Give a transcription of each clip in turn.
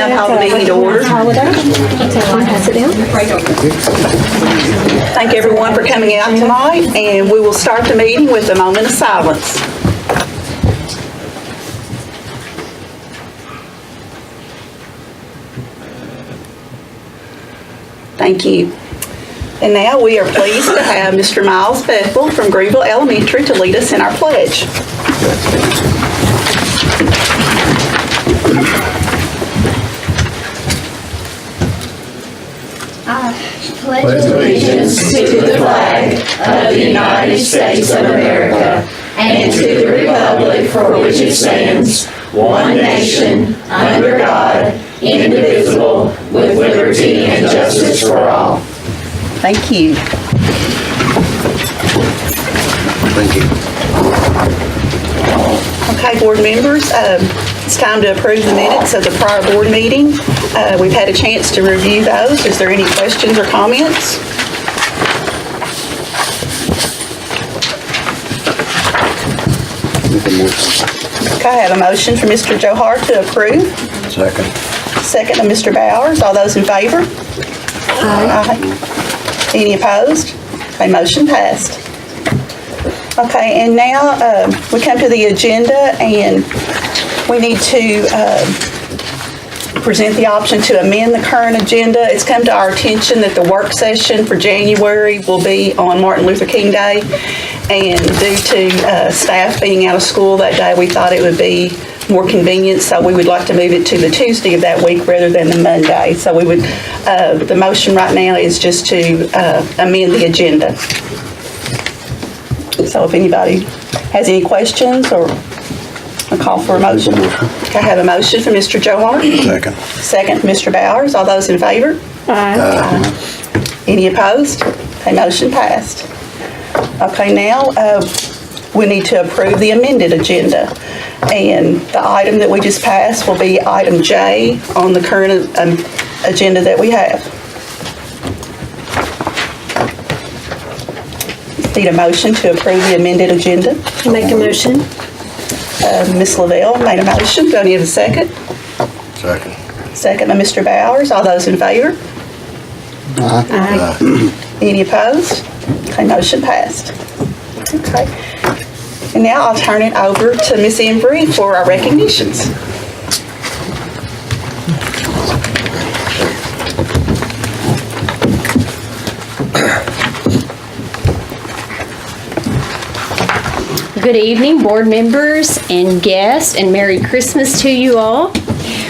now call the meeting to order. Thank everyone for coming out tonight, and we will start the meeting with a moment of silence. Thank you. And now we are pleased to have Mr. Miles Bethel from Greenville Elementary to lead us in our pledge. Pledge allegiance to the flag of the United States of America and to the republic for which it stands, one nation, under God, indivisible, with liberty and justice for all. Thank you. Thank you. Okay, board members, it's time to approve the minutes of the prior board meeting. We've had a chance to review those. Is there any questions or comments? Okay, I have a motion from Mr. Johar to approve. Second. Second to Mr. Bowers. All those in favor? Aye. Any opposed? Okay, motion passed. Okay, and now we come to the agenda, and we need to present the option to amend the current agenda. It's come to our attention that the work session for January will be on Martin Luther King Day, and due to staff being out of school that day, we thought it would be more convenient, so we would like to move it to the Tuesday of that week rather than the Monday. So we would, the motion right now is just to amend the agenda. So if anybody has any questions or a call for a motion. Okay, I have a motion from Mr. Johar. Second. Second, Mr. Bowers. All those in favor? Aye. Any opposed? Okay, motion passed. Okay, now we need to approve the amended agenda. And the item that we just passed will be item J on the current agenda that we have. Need a motion to approve the amended agenda. Make a motion. Ms. Lavelle made a motion. Do I need a second? Second. Second by Mr. Bowers. All those in favor? Aye. Any opposed? Okay, motion passed. Okay. And now I'll turn it over to Ms. Embry for our recognitions. Good evening, board members and guests, and Merry Christmas to you all.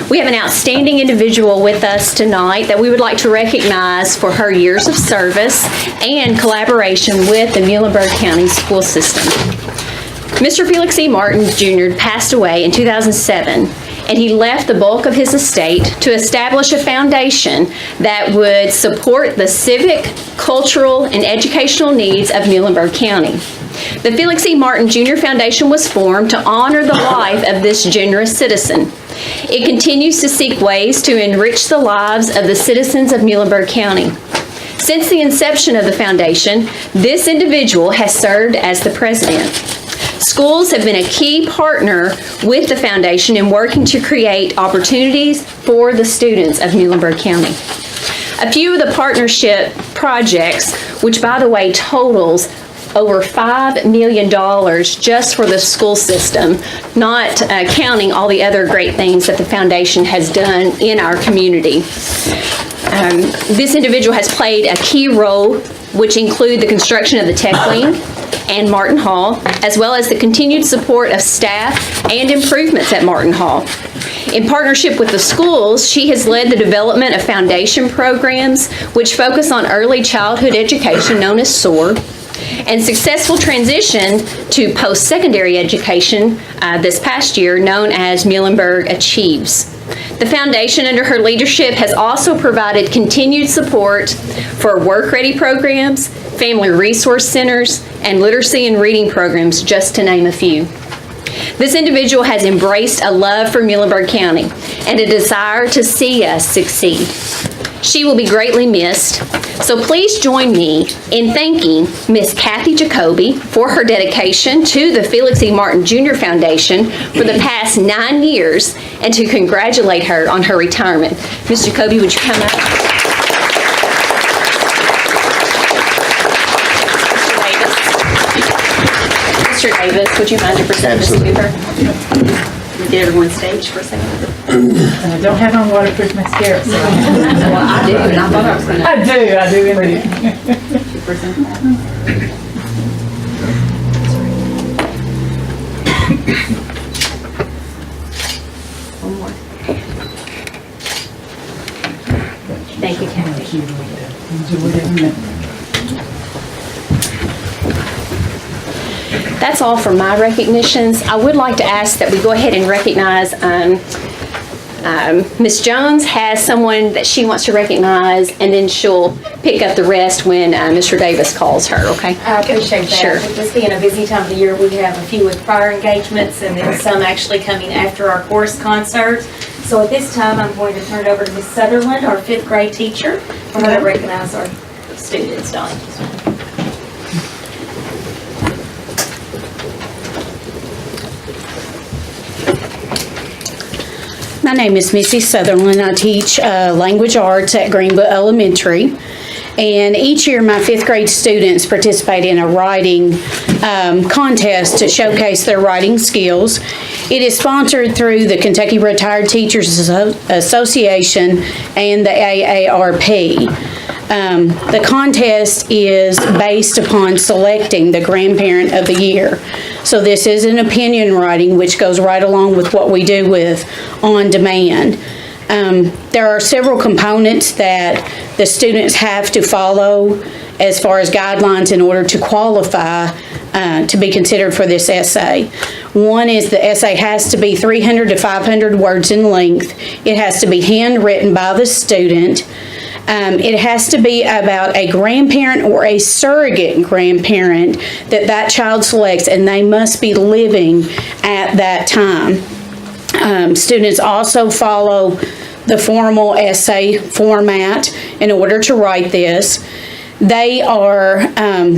We have an outstanding individual with us tonight that we would like to recognize for her years of service and collaboration with the Muhlenberg County School System. Mr. Felix E. Martin Jr. passed away in 2007, and he left the bulk of his estate to establish a foundation that would support the civic, cultural, and educational needs of Muhlenberg County. The Felix E. Martin Jr. Foundation was formed to honor the life of this generous citizen. It continues to seek ways to enrich the lives of the citizens of Muhlenberg County. Since the inception of the foundation, this individual has served as the president. Schools have been a key partner with the foundation in working to create opportunities for the students of Muhlenberg County. A few of the partnership projects, which by the way totals over $5 million just for the school system, not counting all the other great things that the foundation has done in our community. This individual has played a key role, which include the construction of the Tech Wing and Martin Hall, as well as the continued support of staff and improvements at Martin Hall. In partnership with the schools, she has led the development of foundation programs which focus on early childhood education, known as SOAR, and successful transition to post-secondary education this past year, known as Muhlenberg Achieves. The foundation, under her leadership, has also provided continued support for work-ready programs, family resource centers, and literacy and reading programs, just to name a few. This individual has embraced a love for Muhlenberg County and a desire to see us succeed. She will be greatly missed. So please join me in thanking Miss Kathy Jacoby for her dedication to the Felix E. Martin Jr. Foundation for the past 9 years and to congratulate her on her retirement. Ms. Jacoby, would you come up? Mr. Davis, would you mind to present this to her? Get everyone stage for a second. I don't have on waterproof mascara, so. Well, I do, and I thought I was going to. I do indeed. Present that. One more. Thank you, Kathy. That's all for my recognitions. I would like to ask that we go ahead and recognize Ms. Jones has someone that she wants to recognize, and then she'll pick up the rest when Mr. Davis calls her, okay? I appreciate that. Sure. With this being a busy time of the year, we have a few with choir engagements and then some actually coming after our chorus concert. So at this time, I'm going to turn it over to Ms. Sutherland, our 5th grade teacher, for her to recognize our students, Donnie. My name is Missy Sutherland. I teach language arts at Greenville Elementary. And each year, my 5th grade students participate in a writing contest to showcase their writing skills. It is sponsored through the Kentucky Retired Teachers Association and the AARP. The contest is based upon selecting the grandparent of the year. So this is an opinion writing, which goes right along with what we do with On Demand. There are several components that the students have to follow as far as guidelines in order to qualify to be considered for this essay. One is the essay has to be 300 to 500 words in length. It has to be handwritten by the student. It has to be about a grandparent or a surrogate grandparent that child selects, and they must be living at that time. Students also follow the formal essay format in order to write this. They are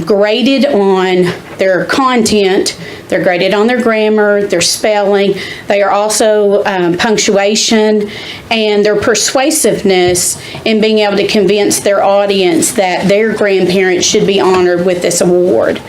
graded on their content, they're graded on their grammar, their spelling, they are also punctuation, and their persuasiveness in being able to convince their audience that their grandparents should be honored with this award.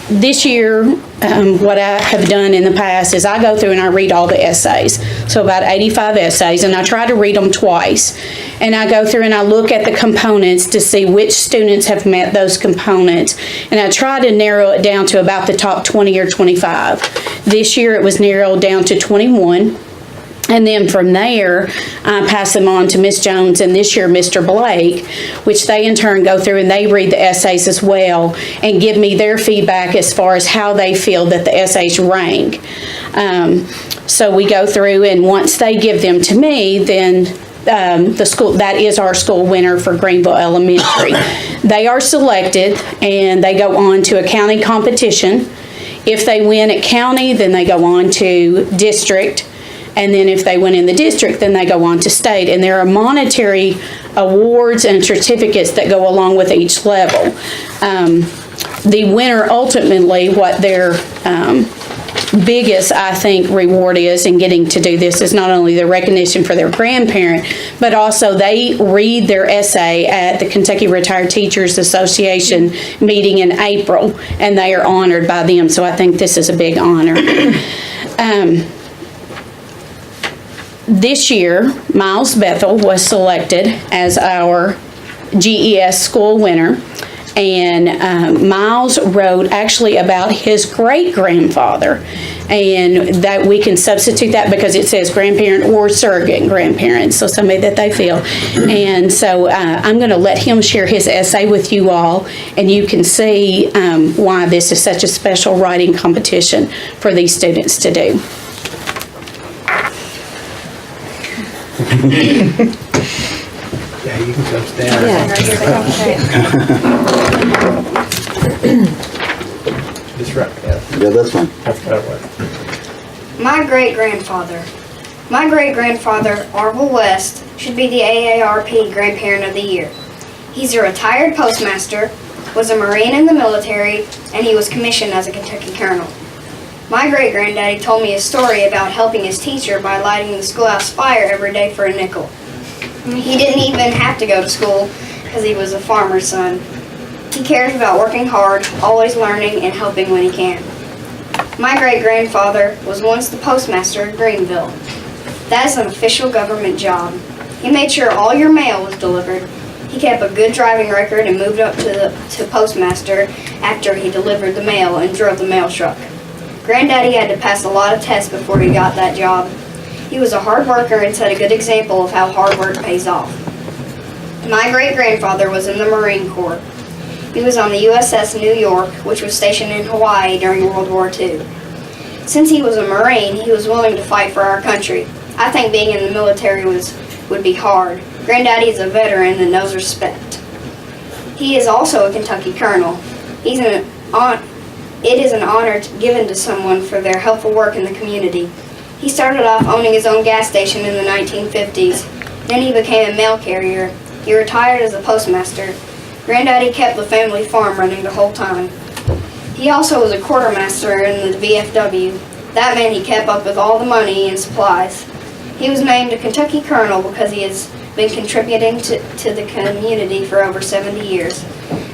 This year, what I have done in the past is I go through and I read all the essays. So about 85 essays, and I try to read them twice. And I go through and I look at the components to see which students have met those components. And I try to narrow it down to about the top 20 or 25. This year it was narrowed down to 21. And then from there, I pass them on to Ms. Jones and this year Mr. Blake, which they in turn go through and they read the essays as well and give me their feedback as far as how they feel that the essays rank. So we go through, and once they give them to me, then the school, that is our school winner for Greenville Elementary. They are selected and they go on to a county competition. If they win at county, then they go on to district. And then if they win in the district, then they go on to state. And there are monetary awards and certificates that go along with each level. The winner ultimately, what their biggest, I think, reward is in getting to do this is not only the recognition for their grandparent, but also they read their essay at the Kentucky Retired Teachers Association meeting in April, and they are honored by them. So I think this is a big honor. This year, Miles Bethel was selected as our GES school winner. And Miles wrote actually about his great-grandfather. And that we can substitute that because it says grandparent or surrogate grandparent, so somebody that they feel. And so I'm going to let him share his essay with you all, and you can see why this is such a special writing competition for these students to do. Yeah, you can come stand. Just right, yeah. Yeah, that's fine. That's that way. My great-grandfather My great-grandfather, Orville West, should be the AARP Grandparent of the Year. He's a retired postmaster, was a Marine in the military, and he was commissioned as a Kentucky Colonel. My great-granddaddy told me a story about helping his teacher by lighting the schoolhouse fire every day for a nickel. He didn't even have to go to school because he was a farmer's son. He cares about working hard, always learning, and helping when he can. My great-grandfather was once the postmaster of Greenville. That is an official government job. He made sure all your mail was delivered. He kept a good driving record and moved up to postmaster after he delivered the mail and drove the mail truck. Granddaddy had to pass a lot of tests before he got that job. He was a hard worker and set a good example of how hard work pays off. My great-grandfather was in the Marine Corps. He was on the USS New York, which was stationed in Hawaii during World War II. Since he was a Marine, he was willing to fight for our country. I think being in the military would be hard. Granddaddy is a veteran that knows respect. He is also a Kentucky Colonel. It is an honor given to someone for their helpful work in the community. He started off owning his own gas station in the 1950s. Then he became a mail carrier. He retired as a postmaster. Granddaddy kept the family farm running the whole time. He also was a quartermaster in the VFW. That meant he kept up with all the money and supplies. He was named a Kentucky Colonel because he has been contributing to the community for over 70 years.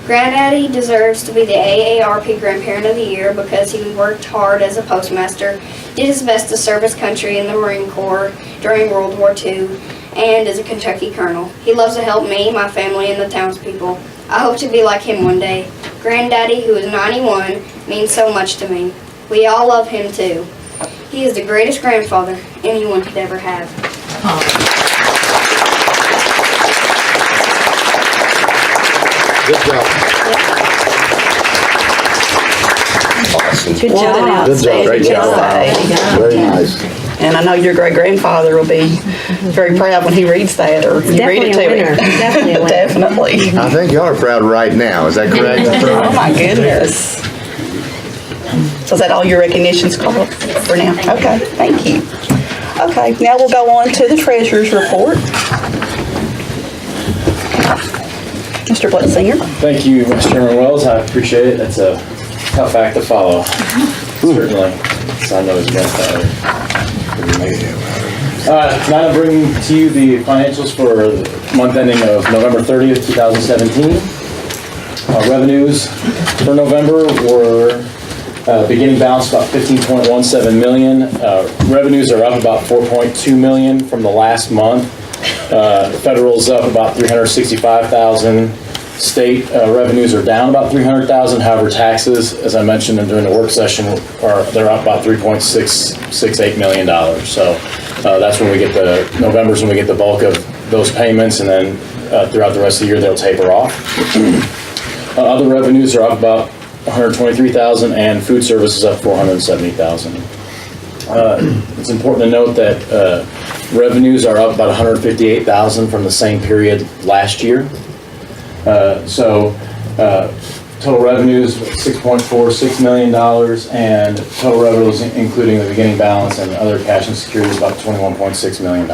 Granddaddy deserves to be the AARP Grandparent of the Year because he worked hard as a postmaster, did his best to serve his country in the Marine Corps during World War II, and is a Kentucky Colonel. He loves to help me, my family, and the townspeople. I hope to be like him one day. Granddaddy, who is 91, means so much to me. We all love him too. He is the greatest grandfather anyone could ever have. Good job. Awesome. Good job. Good job. Great job. Very nice. And I know your great-grandfather will be very proud when he reads that, or you read it to him. Definitely a winner. Definitely. I think y'all are proud right now. Is that correct? Oh, my goodness. So is that all your recognitions, Carl, for now? Okay, thank you. Okay, now we'll go on to the treasurer's report. Mr. Blitzinger. Thank you, Mr. Chairman Wells. I appreciate it. That's a tough act to follow, certainly. So I know it's been Tonight I'm bringing to you the financials for the month ending of November 30th, 2017. Revenues for November were beginning balance about $15.17 million. Revenues are up about $4.2 million from the last month. Federal's up about $365,000. State revenues are down about $300,000. However, taxes, as I mentioned during the work session, they're up about $3.668 million. So that's when we get November's when we get the bulk of those payments, and then throughout the rest of the year they'll taper off. Other revenues are up about $123,000, and food service is up $470,000. It's important to note that revenues are up about $158,000 from the same period last year. Total revenues $6.46 million, and total revenues including the beginning balance and other cash and securities about $21.6 million.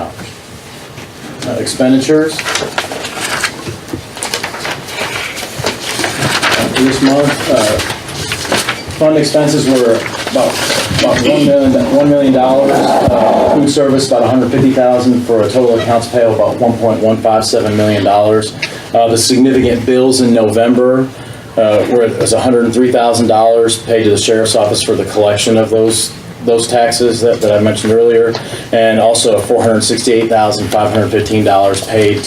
Expenditures. This month, fund expenses were about $1 million. Food service about $150,000 for a total accounts payable about $1.157 million. The significant bills in November was $103,000 paid to the sheriff's office for the collection of those taxes that I mentioned earlier, and also $468,515 paid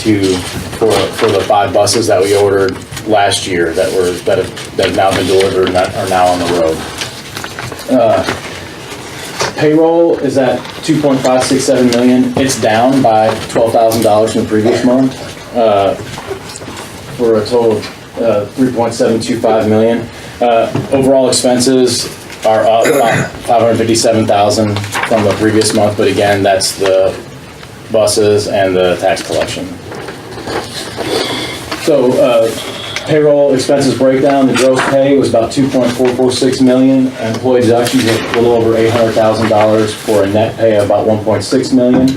for the 5 buses that we ordered last year that have now been delivered and are now on the road. Payroll is at $2.567 million. It's down by $12,000 from the previous month for a total of $3.725 million. Overall expenses are up about $557,000 from the previous month, but again, that's the buses and the tax collection. So Payroll expenses breakdown, the gross pay was about $2.446 million. Employee deductions of a little over $800,000 for a net pay of about $1.6 million.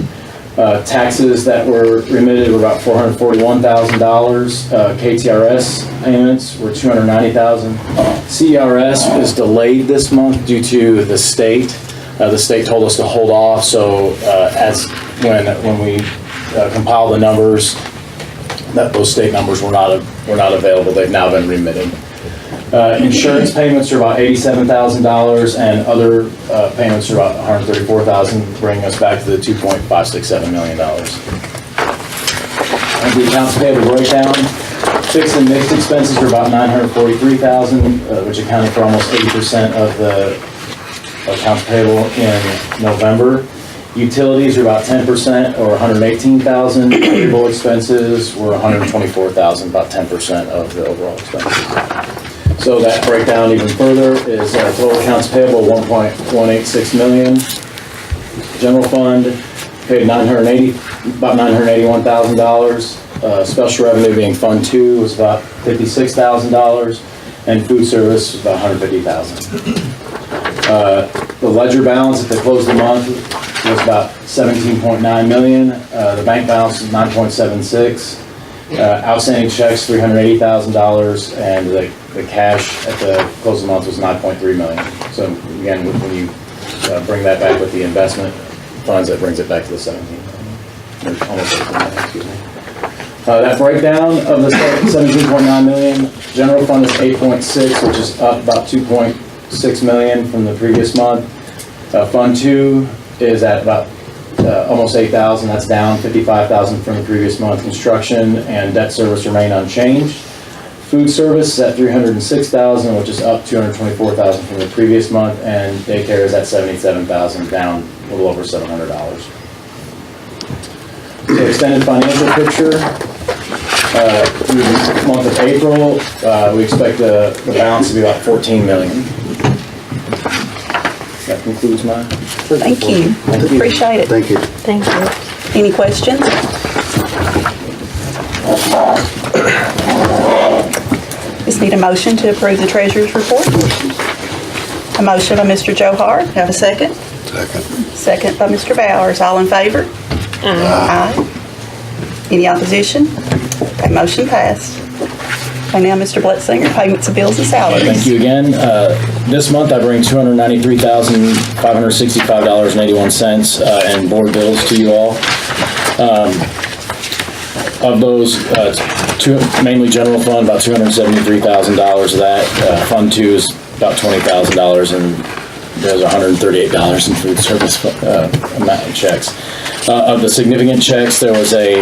Taxes that were remitted were about $441,000. KTRS payments were $290,000. CRS is delayed this month due to the state. The state told us to hold off, so when we compile the numbers, those state numbers were not available. They've now been remitted. Insurance payments are about $87,000, and other payments are about $134,000, bringing us back to the $2.567 million. And the accounts payable breakdown, fixed and mixed expenses are about $943,000, which accounted for almost 80% of the accounts payable in November. Utilities are about 10%, or $118,000. Payable expenses were $124,000, about 10% of the overall expenses. So that breakdown even further is total accounts payable $1.186 million. General fund paid about $981,000. Special revenue being Fund 2 was about $56,000, and food service was about $150,000. The ledger balance at the close of the month was about $17.9 million. The bank balance is $9.76. Outstanding checks $380,000, and the cash at the close of the month was $9.3 million. So again, when you bring that back with the investment funds, that brings it back to the 17 million, or almost 18 million, excuse me. That breakdown of the 17.9 million, general fund is 8.6, which is up about 2.6 million from the previous month. Fund 2 is at about almost 8,000. That's down 55,000 from the previous month. Construction and debt service remain unchanged. Food service is at 306,000, which is up 224,000 from the previous month, and daycare is at 77,000, down a little over $700. So extended financial picture. Through the month of April, we expect the balance to be about 14 million. That concludes my presentation. Thank you. Appreciate it. Thank you. Thank you. Any questions? Just need a motion to approve the treasurer's report. A motion by Mr. Joe Hart. Have a second? Second. Second by Mr. Bowers. All in favor? Aye. Any opposition? Okay, motion passed. And now, Mr. Bletzinger, payments of bills and salaries. Thank you again. This month I bring $293,565.81 in board bills to you all. Of those, mainly general fund, about $273,000 of that. Fund 2 is about $20,000, and there's $138 in food service amount of checks. Of the significant checks, there was a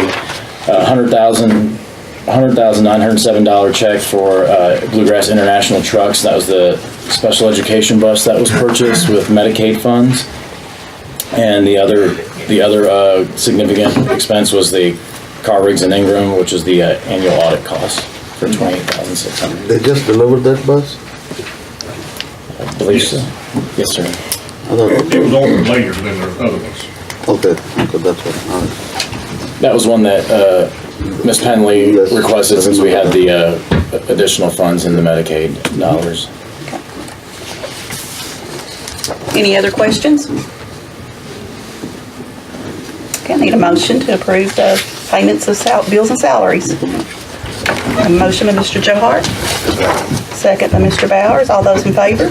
$100,907 check for Bluegrass International Trucks. That was the special education bus that was purchased with Medicaid funds. And the other significant expense was the car rigs and Ingram, which is the annual audit cost for $28,600. They just delivered that bus? I believe so. Yes, sir. I thought, It was ordered later than the other ones. okay, that's what, all right. That was one that Ms. Penley Yes. requested since we had the additional funds in the Medicaid dollars. Any other questions? Okay, I need a motion to approve the payments of bills and salaries. A motion by Mr. Joe Hart. Second by Mr. Bowers. All those in favor?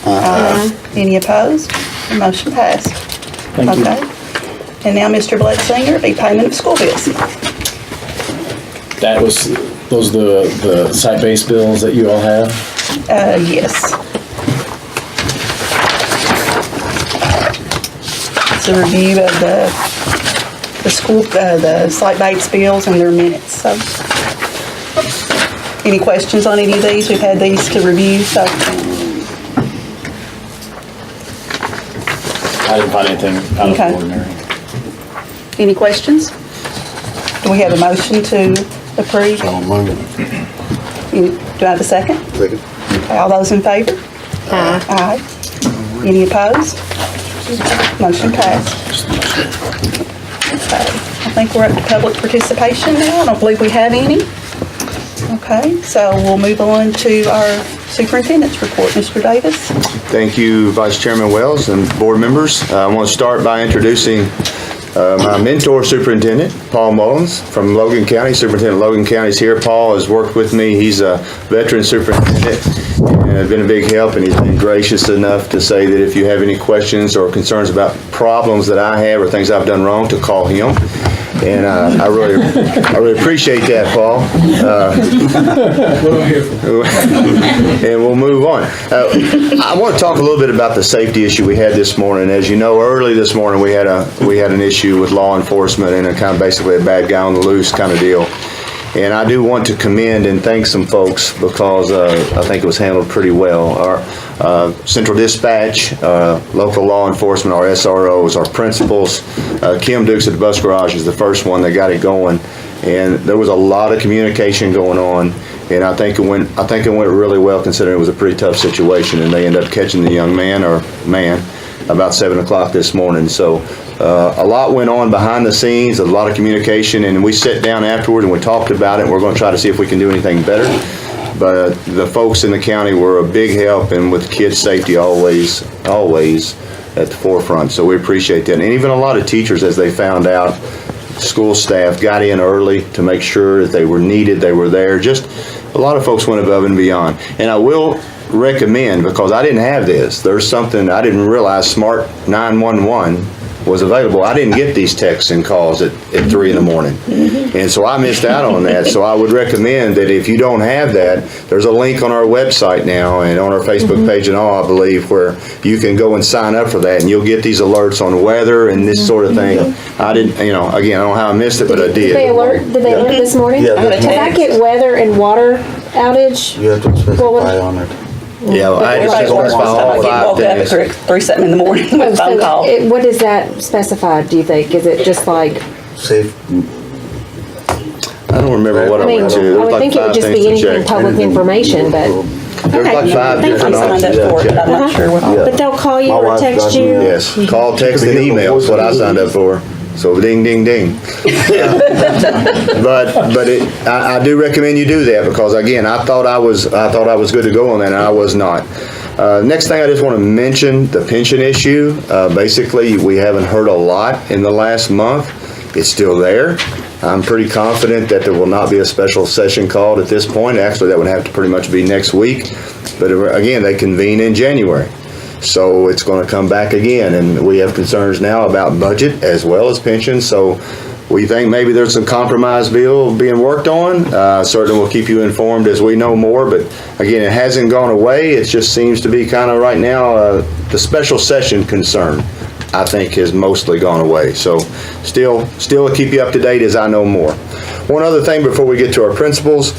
Aye. Any opposed? The motion passed. Thank you. Okay. And now, Mr. Bletzinger, the payment of school bills. Those are the site-based bills that you all have? Yes. It's a review of the school, the site-based bills and their minutes, so. Any questions on any of these? We've had these to review, so. I didn't find anything out of Okay. the ordinary. Any questions? Do we have a motion to approve? So moved. Do I have a second? Second. Okay, all those in favor? Aye. Any opposed? Motion passed. Okay, I think we're up to public participation now. I don't believe we have any. Okay, so we'll move on to our superintendent's report. Mr. Davis? Thank you, Vice Chairman Wells and board members. I want to start by introducing my mentor superintendent, Paul Mullins from Logan County. Superintendent Logan County is here. Paul has worked with me. He's a veteran superintendent and been a big help, and he's been gracious enough to say that if you have any questions or concerns about problems that I have or things I've done wrong, to call him. And I really appreciate that, Paul. And we'll move on. I want to talk a little bit about the safety issue we had this morning. As you know, early this morning we had an issue with law enforcement and a kind of basically a bad guy on the loose kind of deal. And I do want to commend and thank some folks because I think it was handled pretty well. Our Central Dispatch, local law enforcement, our SROs, our principals. Kim Dukes at the bus garage is the first one that got it going. And there was a lot of communication going on. And I think it went really well considering it was a pretty tough situation. And they ended up catching the young man about 7 o'clock this morning. So a lot went on behind the scenes, a lot of communication, and we sat down afterward and we talked about it. And we're going to try to see if we can do anything better. But the folks in the county were a big help, and with kids' safety always at the forefront. So we appreciate that. And even a lot of teachers, as they found out, school staff got in early to make sure that they were needed, they were there. Just a lot of folks went above and beyond. And I will recommend, because I didn't have this, there's something I didn't realize, Smart 911 was available. I didn't get these texts and calls at 3 in the morning. And so I missed out on that. So I would recommend that if you don't have that, there's a link on our website now and on our Facebook page and all, I believe, where you can go and sign up for that, and you'll get these alerts on weather and this sort of thing. I didn't, again, I don't know how I missed it, but I did. Did they alert this morning? Yeah, If I get weather and water outage, You have to specify on it. Yeah, well, I had to Everybody specify works all when I 5 woke up things. at 3 in the morning with a phone call. what does that specify, do you think? Is it just like, Safe, I don't remember what I I mean, went to. There I was would like think it would 5 just things be to anything check. public information, but, There's like 5 I different signed options. up for it, but I'm not sure what. but they'll call you My or wife text got you? me, Yes, call, text, and email is what I signed up for. So ding, ding, ding. But I do recommend you do that because again, I thought I was good to go on that, and I was not. Next thing I just want to mention the pension issue. Basically, we haven't heard a lot in the last month. It's still there. I'm pretty confident that there will not be a special session called at this point. Actually, that would have to pretty much be next week. But again, they convene in January. So it's going to come back again, and we have concerns now about budget as well as pensions. So we think maybe there's some compromise bill being worked on. Certainly we'll keep you informed as we know more, but again, it hasn't gone away. It just seems to be kind of right now, the special session concern, I think, has mostly gone away. So still keep you up to date as I know more. One other thing before we get to our principals,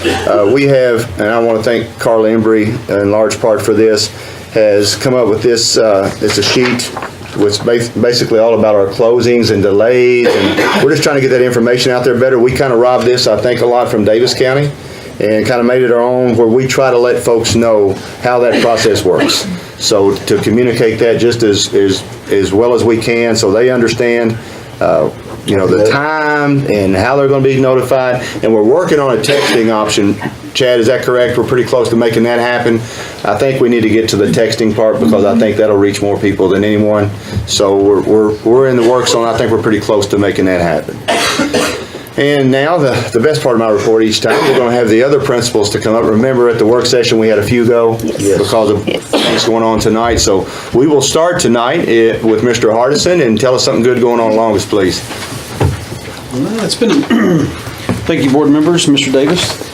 we have, and I want to thank Carla Embry in large part for this, has come up with this, it's a sheet which basically all about our closings and delays, and we're just trying to get that information out there better. We kind of robbed this, I think, a lot from Davis County and kind of made it our own, where we try to let folks know how that process works. So to communicate that just as well as we can so they understand the time and how they're going to be notified. And we're working on a texting option. Chad, is that correct? We're pretty close to making that happen. I think we need to get to the texting part because I think that'll reach more people than anyone. So we're in the works on. I think we're pretty close to making that happen. And now the best part of my report each time, we're going to have the other principals to come up. Remember at the work session we had a few go because of things going on tonight. So we will start tonight with Mr. Hardison and tell us something good going on along us, please. Well, it's been, thank you, board members, Mr. Davis.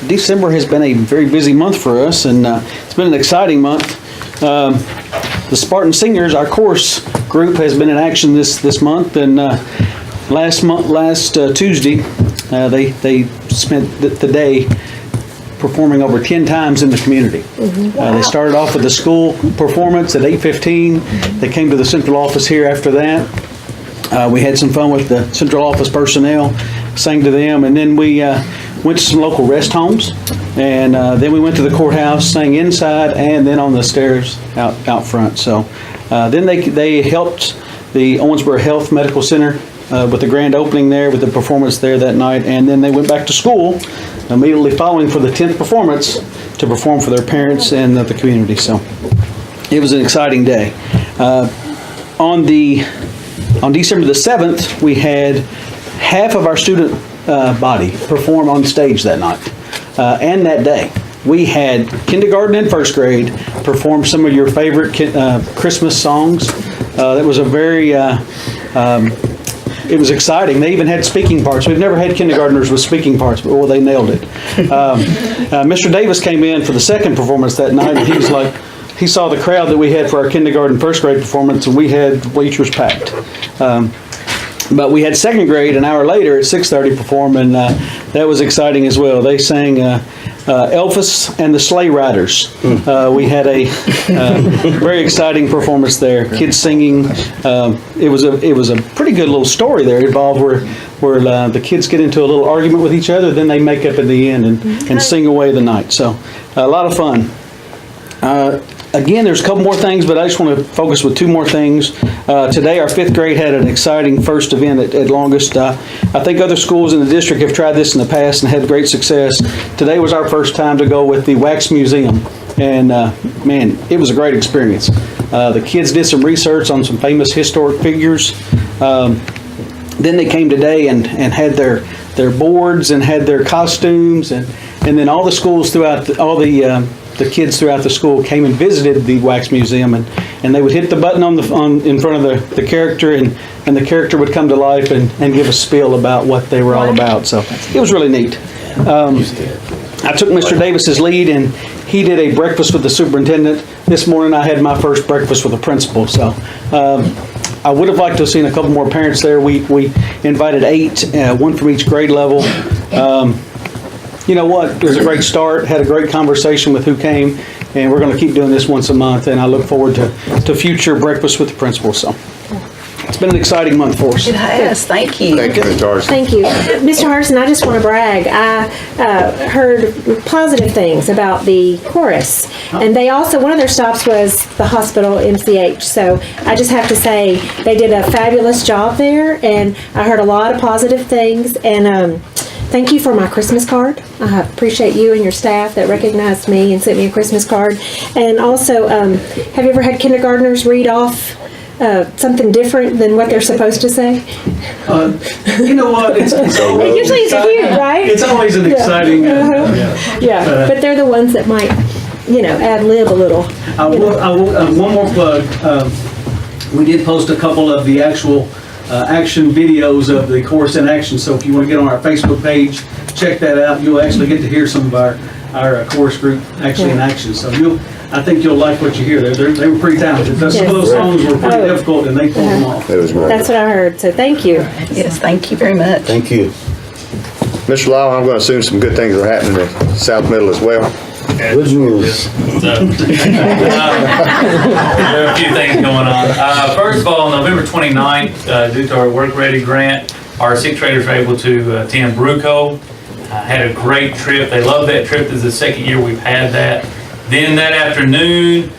December has been a very busy month for us, and it's been an exciting month. The Spartan Singers, our course group, has been in action this month, and last Tuesday, they spent the day performing over 10 times in the community. They started off with the school performance at 8:15. They came to the central office here after that. We had some fun with the central office personnel, sang to them, and then we went to some local rest homes, and then we went to the courthouse, sang inside, and then on the stairs out front. So then they helped the Owensboro Health Medical Center with the grand opening there, with the performance there that night, and then they went back to school immediately following for the 10th performance to perform for their parents and the community. So it was an exciting day. On December the 7th, we had half of our student body perform on stage that night and that day. We had kindergarten and first grade perform some of your favorite Christmas songs. That was a very, it was exciting. They even had speaking parts. We've never had kindergartners with speaking parts, but they nailed it. Mr. Davis came in for the second performance that night, and he was like, he saw the crowd that we had for our kindergarten, first grade performance, and we had bleachers packed. But we had second grade an hour later at 6:30 perform, and that was exciting as well. They sang Elvis and the Sleigh Riders. We had a very exciting performance there. Kids singing. It was a pretty good little story there involved where the kids get into a little argument with each other, then they make up at the end and sing away the night. So a lot of fun. Again, there's a couple more things, but I just want to focus with two more things. Today, our fifth grade had an exciting first event at Longest. I think other schools in the district have tried this in the past and had great success. Today was our first time to go with the Wax Museum, and man, it was a great experience. The kids did some research on some famous historic figures. Then they came today and had their boards and had their costumes, and then all the schools throughout the kids throughout the school came and visited the Wax Museum, and they would hit the button in front of the character, and the character would come to life and give a spiel about what they were all about. So it was really neat. I took Mr. Davis's lead, and he did a breakfast with the superintendent. This morning I had my first breakfast with the principal. So I would have liked to have seen a couple more parents there. We invited 8, one from each grade level. You know what? It was a great start. Had a great conversation with who came, and we're going to keep doing this once a month. And I look forward to future breakfasts with the principal. So it's been an exciting month for us. It has. Thank you. Thank you, Ms. Harrison. Thank you. Mr. Harrison, I just want to brag. I heard positive things about the chorus. And they also, one of their stops was the hospital, MCH. So I just have to say they did a fabulous job there. And I heard a lot of positive things. And thank you for my Christmas card. I appreciate you and your staff that recognized me and sent me a Christmas card. And also, have you ever had kindergartners read off something different than what they're supposed to say? You know what? Usually it's cute, right? It's always an exciting. Yeah, but they're the ones that might, ad lib a little. I will, one more plug. We did post a couple of the actual action videos of the chorus in action. So if you want to get on our Facebook page, check that out. You'll actually get to hear some of our chorus group actually in action. So I think you'll like what you hear. They were pretty talented. Some of those songs were pretty difficult, and they pulled them off. It was great. That's what I heard. So thank you. Yes, thank you very much. Thank you. Mr. Lyle, I'm going to assume some good things are happening at South Middle as well. Good news. So, there are a few things going on. First of all, on November 29th, due to our Work Ready grant, our sixth graders were able to attend Bruco. Had a great trip. They loved that trip. This is the second year we've had that. Then that afternoon,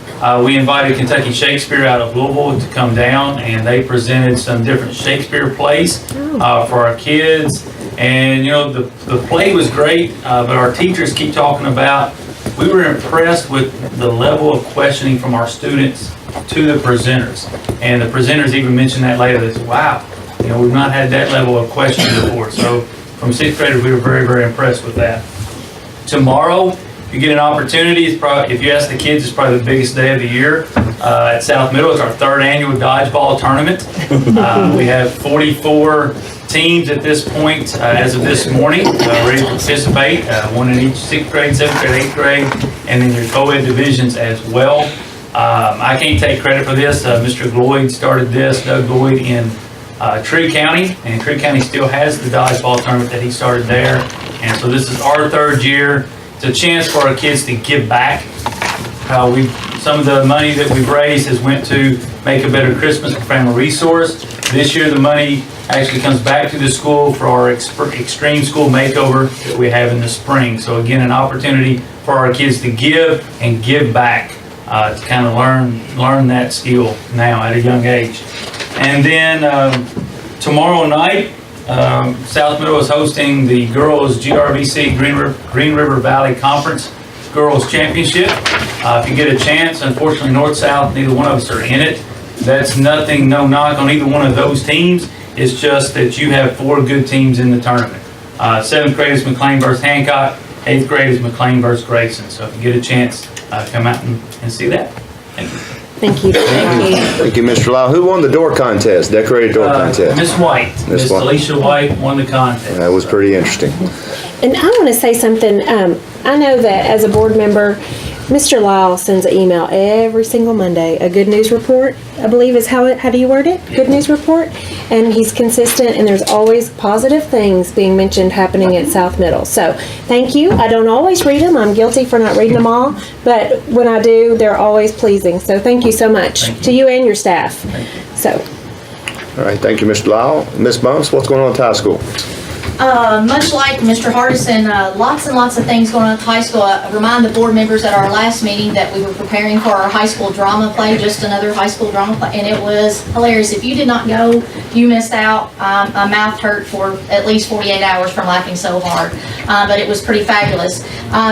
we invited Kentucky Shakespeare out of Louisville to come down, and they presented some different Shakespeare plays for our kids. And the play was great, but our teachers keep talking about, we were impressed with the level of questioning from our students to the presenters. And the presenters even mentioned that later. They said, wow, we've not had that level of questioning before. So from sixth graders, we were very, very impressed with that. Tomorrow, if you get an opportunity, if you ask the kids, it's probably the biggest day of the year. At South Middle, it's our 3rd annual dodgeball tournament. We have 44 teams at this point, as of this morning, ready to participate. One in each 6th grade, 7th grade, 8th grade, and then your co-ed divisions as well. I can't take credit for this. Mr. Lloyd started this, Doug Lloyd, in Tree County, and Tree County still has the dodgeball tournament that he started there. And so this is our 3rd year. It's a chance for our kids to give back. Some of the money that we've raised has went to Make a Better Christmas for Family Resource. This year the money actually comes back to the school for our extreme school makeover that we have in the spring. So again, an opportunity for our kids to give and give back, to kind of learn that skill now at a young age. And then Tomorrow night, South Middle is hosting the girls GRVC Green River Valley Conference Girls Championship. If you get a chance, unfortunately North-South, neither one of us are in it. That's nothing, no knock on either one of those teams. It's just that you have 4 good teams in the tournament. 7th grade is McLean versus Hancock, 8th grade is McLean versus Grayson. So if you get a chance, come out and see that. Thank you. Thank you. Thank you, Mr. Lau. Who won the door contest, decorated door contest? Miss White, Miss Alicia White won the contest. That was pretty interesting. And I want to say something. I know that as a board member, Mr. Lyle sends an email every single Monday, a good news report, I believe is how do you word it? Good news report. And he's consistent, and there's always positive things being mentioned happening at South Middle. So thank you. I don't always read them. I'm guilty for not reading them all. But when I do, they're always pleasing. So thank you so much to you and your staff. So. All right, thank you, Mr. Lau. Ms. Bumps, what's going on at the high school? Much like Mr. Hardison, lots and lots of things going on at the high school. I remind the board members at our last meeting that we were preparing for our high school drama play, just another high school drama play, and it was hilarious. If you did not go, you missed out. My mouth hurt for at least 48 hours from laughing so hard, but it was pretty fabulous.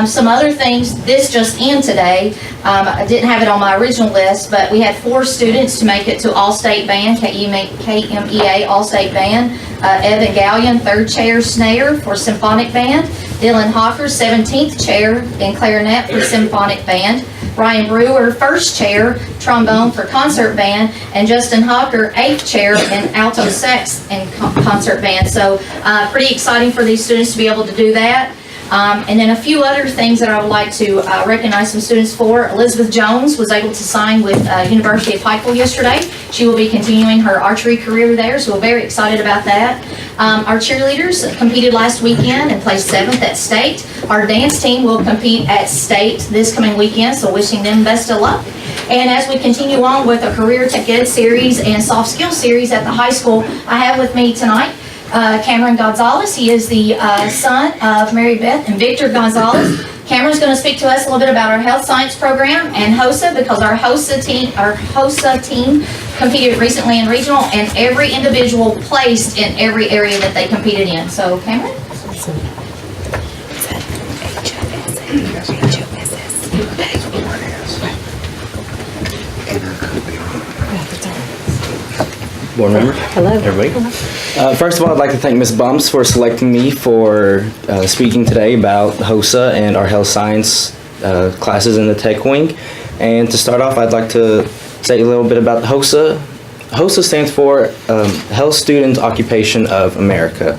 Some other things, this just in today, I didn't have it on my original list, but we had 4 students to make it to All-State Band, KMEA All-State Band. Evan Gallion, 3rd chair snare for symphonic band. Dylan Hawker, 17th chair in clarinet for symphonic band. Ryan Brewer, 1st chair trombone for concert band. And Justin Hawker, 8th chair in alto sax and concert band. So pretty exciting for these students to be able to do that. And then a few other things that I would like to recognize some students for. Elizabeth Jones was able to sign with University of Pikeville yesterday. She will be continuing her archery career there, so we're very excited about that. Our cheerleaders competed last weekend and placed 7th at state. Our dance team will compete at state this coming weekend, so wishing them best of luck. And as we continue on with a Career Tech Ed series and Soft Skills series at the high school, I have with me tonight Cameron Gonzalez. He is the son of Mary Beth and Victor Gonzalez. Cameron's going to speak to us a little bit about our health science program and HOSA, because our HOSA team competed recently in regional, and every individual placed in every area that they competed in. So, Cameron? Board member. Hello. Everybody. First of all, I'd like to thank Ms. Bumps for selecting me for speaking today about HOSA and our health science classes in the tech wing. And to start off, I'd like to say a little bit about HOSA. HOSA stands for Health Students Occupation of America.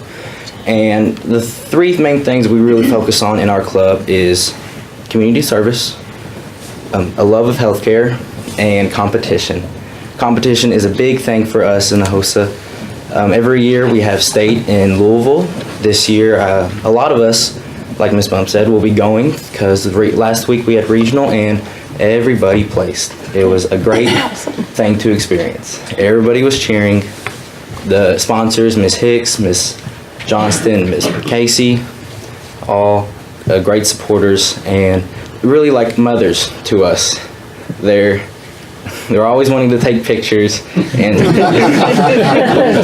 And the 3 main things we really focus on in our club is community service, a love of healthcare, and competition. Competition is a big thing for us in the HOSA. Every year we have state in Louisville. This year, a lot of us, like Ms. Bump said, will be going because last week we had regional and everybody placed. It was a great thing to experience. Everybody was cheering. The sponsors, Ms. Hicks, Ms. Johnston, Ms. Casey, all great supporters and really like mothers to us. They're always wanting to take pictures and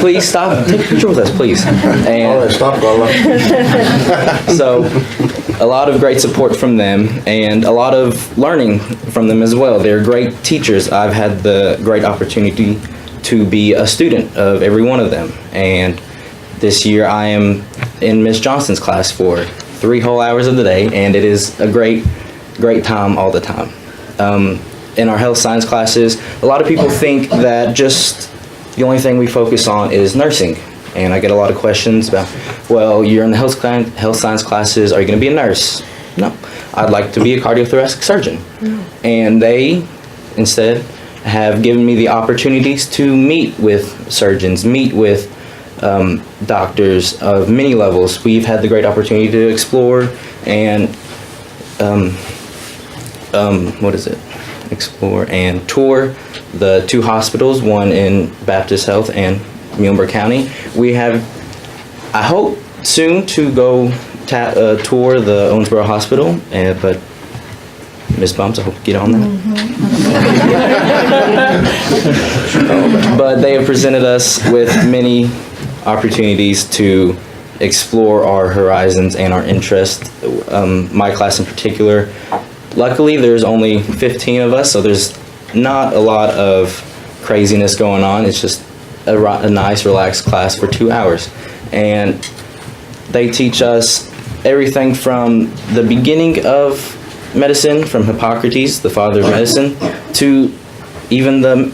please stop, take a picture with us, please. And stop, Garland. So a lot of great support from them and a lot of learning from them as well. They're great teachers. I've had the great opportunity to be a student of every one of them. And this year I am in Miss Johnston's class for 3 whole hours of the day, and it is a great time all the time. In our health science classes, a lot of people think that just the only thing we focus on is nursing. And I get a lot of questions about, well, you're in the health science classes, are you going to be a nurse? No, I'd like to be a cardiothoracic surgeon. And they instead have given me the opportunities to meet with surgeons, meet with doctors of many levels. We've had the great opportunity to explore and explore and tour the 2 hospitals, one in Baptist Health and Muhlenberg County. We have, I hope, soon to go tour the Owensboro Hospital, but Ms. Bumps, I hope you get on that. But they have presented us with many opportunities to explore our horizons and our interests. My class in particular, luckily there's only 15 of us, so there's not a lot of craziness going on. It's just a nice, relaxed class for 2 hours. And they teach us everything from the beginning of medicine, from Hippocrates, the father of medicine, to even the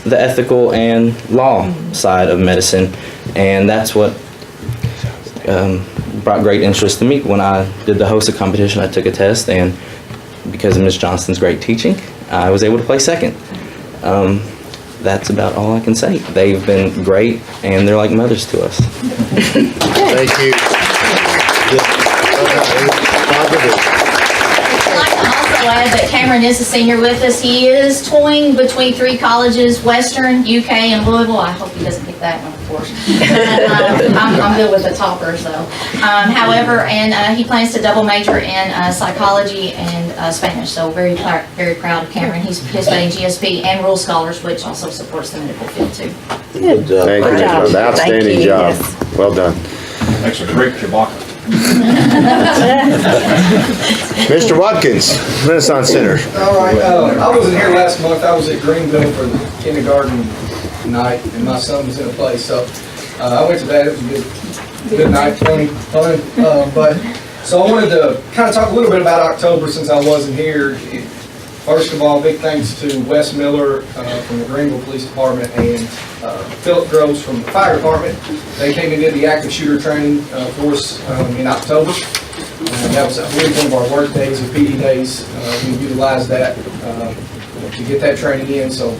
ethical and law side of medicine. And that's what brought great interest to me. When I did the HOSA competition, I took a test, and because of Ms. Johnston's great teaching, I was able to play second. That's about all I can say. They've been great, and they're like mothers to us. Thank you. I'd like to also add that Cameron is a senior with us. He is toying between 3 colleges, Western, UK, and Louisville. I hope he doesn't pick that one, of course. I'm good with the toppers, though. However, and he plans to double major in psychology and Spanish, so very proud of Cameron. He's participating in GSP and Rule Scholars, which also supports the medical field, too. Good job. Thank you, Ms. Rose. Outstanding job. Well done. Makes a great Chewbacca. Mr. Watkins, Renaissance Center. All right, I wasn't here last month. I was at Greenville for the kindergarten night, and my son was in a play, so I went to that. It was a good night, funny, fun. So I wanted to kind of talk a little bit about October since I wasn't here. First of all, big thanks to Wes Miller from the Greenville Police Department and Philip Groves from the Fire Department. They came and did the active shooter training for us in October. That was, I believe, one of our work days or PD days. We utilized that to get that training in. So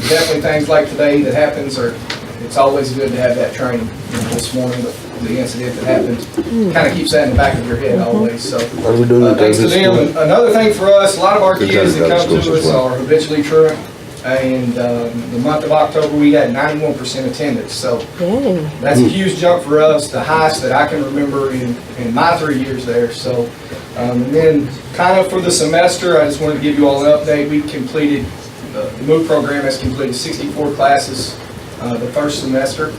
definitely things like today that happens, it's always good to have that training. This morning, the incident that happened kind of keeps that in the back of your head always. So thanks to them. Another thing for us, a lot of our kids that come to us are habitually truant. And the month of October, we had 91% attendance. So that's a huge jump for us, the highest that I can remember in my 3 years there. So, and then kind of for the semester, I just wanted to give you all an update. We completed, the MOVE program has completed 64 classes the first semester.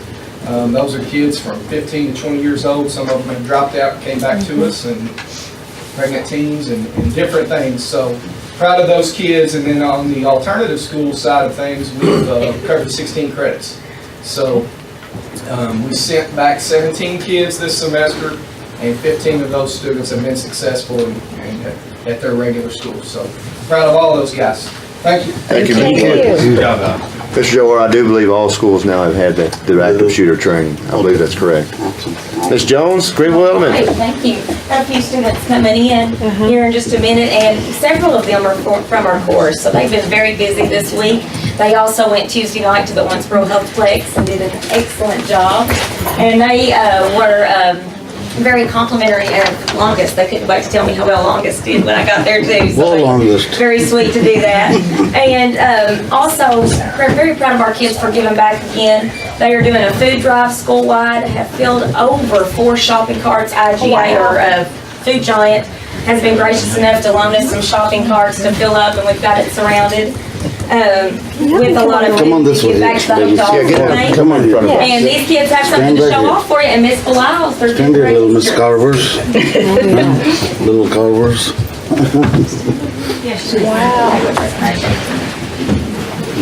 Those are kids from 15 to 20 years old. Some of them have dropped out and came back to us, and pregnant teens and different things. So proud of those kids. And then on the alternative school side of things, we've covered 16 credits. So we sent back 17 kids this semester, and 15 of those students have been successful at their regular school. So proud of all those guys. Thank you. Thank you. Good job. Mr. Joer, I do believe all schools now have had the active shooter training. I believe that's correct. Ms. Jones, Greenville Elementary. Great, thank you. Got a few students coming in here in just a minute, and several of them are from our course, so they've been very busy this week. They also went Tuesday night to the Owensboro Healthplex and did an excellent job, and they were very complimentary of Longest. They couldn't wait to tell me how well Longest did when I got there too. So Longest. very sweet to do that. And also, we're very proud of our kids for giving back again. They are doing a food drive school-wide, have filled over 4 shopping carts. IGA, or Food Giant, has been gracious enough to loan us some shopping carts to fill up, and we've got it surrounded with a lot of Come on this way. back to the adults. Come on in front of us. And these kids have something to show off for you. And Miss Beliles, they're Stand there, little Miss Carvers. Little Carvers.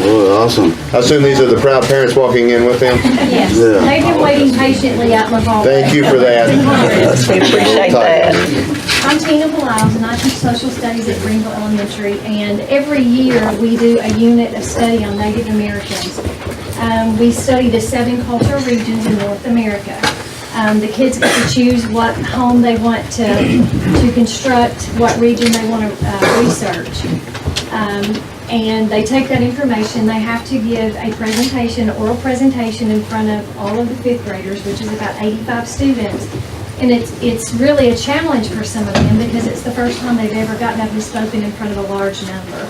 Oh, awesome. I assume these are the proud parents walking in with them? Yes. Yeah. They've been waiting patiently out in the hallway. Thank you for that. We appreciate that. I'm Tina Beliles, and I teach social studies at Greenville Elementary, and every year we do a unit of study on Native Americans. We study the 7 cultural regions in North America. The kids get to choose what home they want to construct, what region they want to research. And they take that information, they have to give a presentation, oral presentation in front of all of the 5th graders, which is about 85 students. And it's really a challenge for some of them because it's the first time they've ever gotten up and spoken in front of a large number.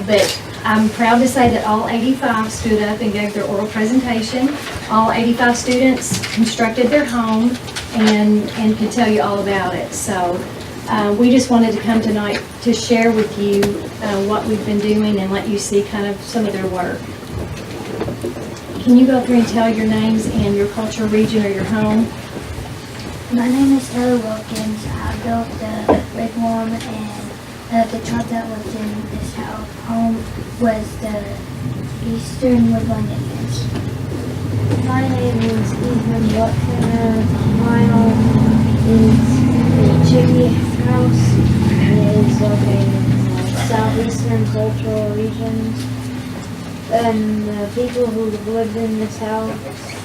But I'm proud to say that all 85 stood up and gave their oral presentation. All 85 students constructed their home and could tell you all about it. So we just wanted to come tonight to share with you what we've been doing and let you see kind of some of their work. Can you go through and tell your names and your culture, region, or your home? My name is Taylor Wilkins. I built the wigwam, and the tribe that lived in this home was the Eastern Woodland Indians. My name is Ethan Buckner. Mine is the Chickie House. It is located in the southeastern cultural regions. And the people who lived in this house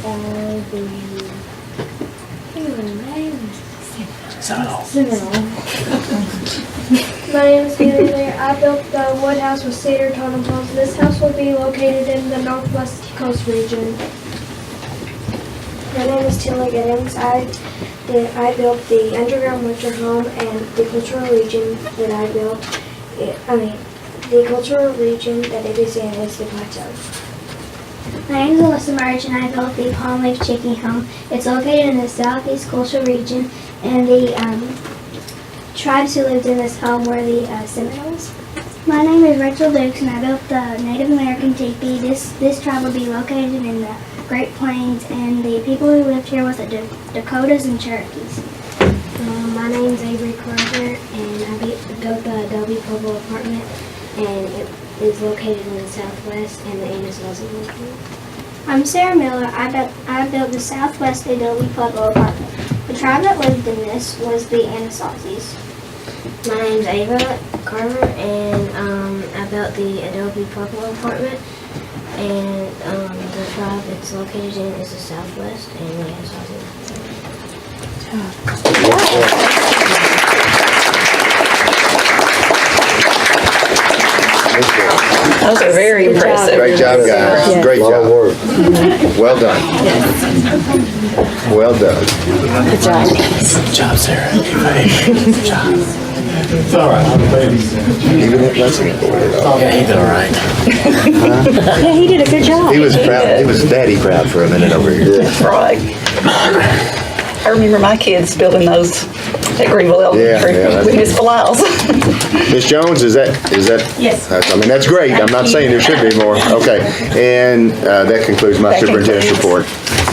are the Seminole. My name is Haley. I built the wood house with cedar totem poles. This house will be located in the northwest coast region. My name is Taylor Giddens. I built the underground winter home, and the cultural region that I built, the cultural region that it is in is the plateau. My name is Alyssa March, and I built the Palm Leaf Chicken Home. It's located in the southeast coastal region, and the tribes who lived in this home were the Seminoles. My name is Rachel Dukes, and I built the Native American teepee. This tribe will be located in the Great Plains, and the people who lived here was the Dakotas and Cherokees. My name is Avery Carter, and I built the Adobe Purple apartment, and it is located in the southwest, and the Annis wasn't located. I'm Sarah Miller. I built the Southwest Adobe Pueblo apartment. The tribe that lived in this was the Anasasis. My name's Ava Carver, and I built the Adobe Pueblo apartment, and the tribe it's located in is the Southwest, and the Anasasis. Those are very impressive. Great job, guys. Yes. Great job. Well done. Well done. Good job. Good job, Sarah. Good job. It's all right. Even if Leslie boarded it off. Yeah, he did all right. Yeah, he did a good job. He was proud. He was daddy proud for a minute over here. That's right. I remember my kids building those at Greenville Elementary yeah, with Miss Beliles. Miss Jones, is that? Yes. I mean, that's great. I'm not saying there should be more. Okay. And that concludes my superintendent's report.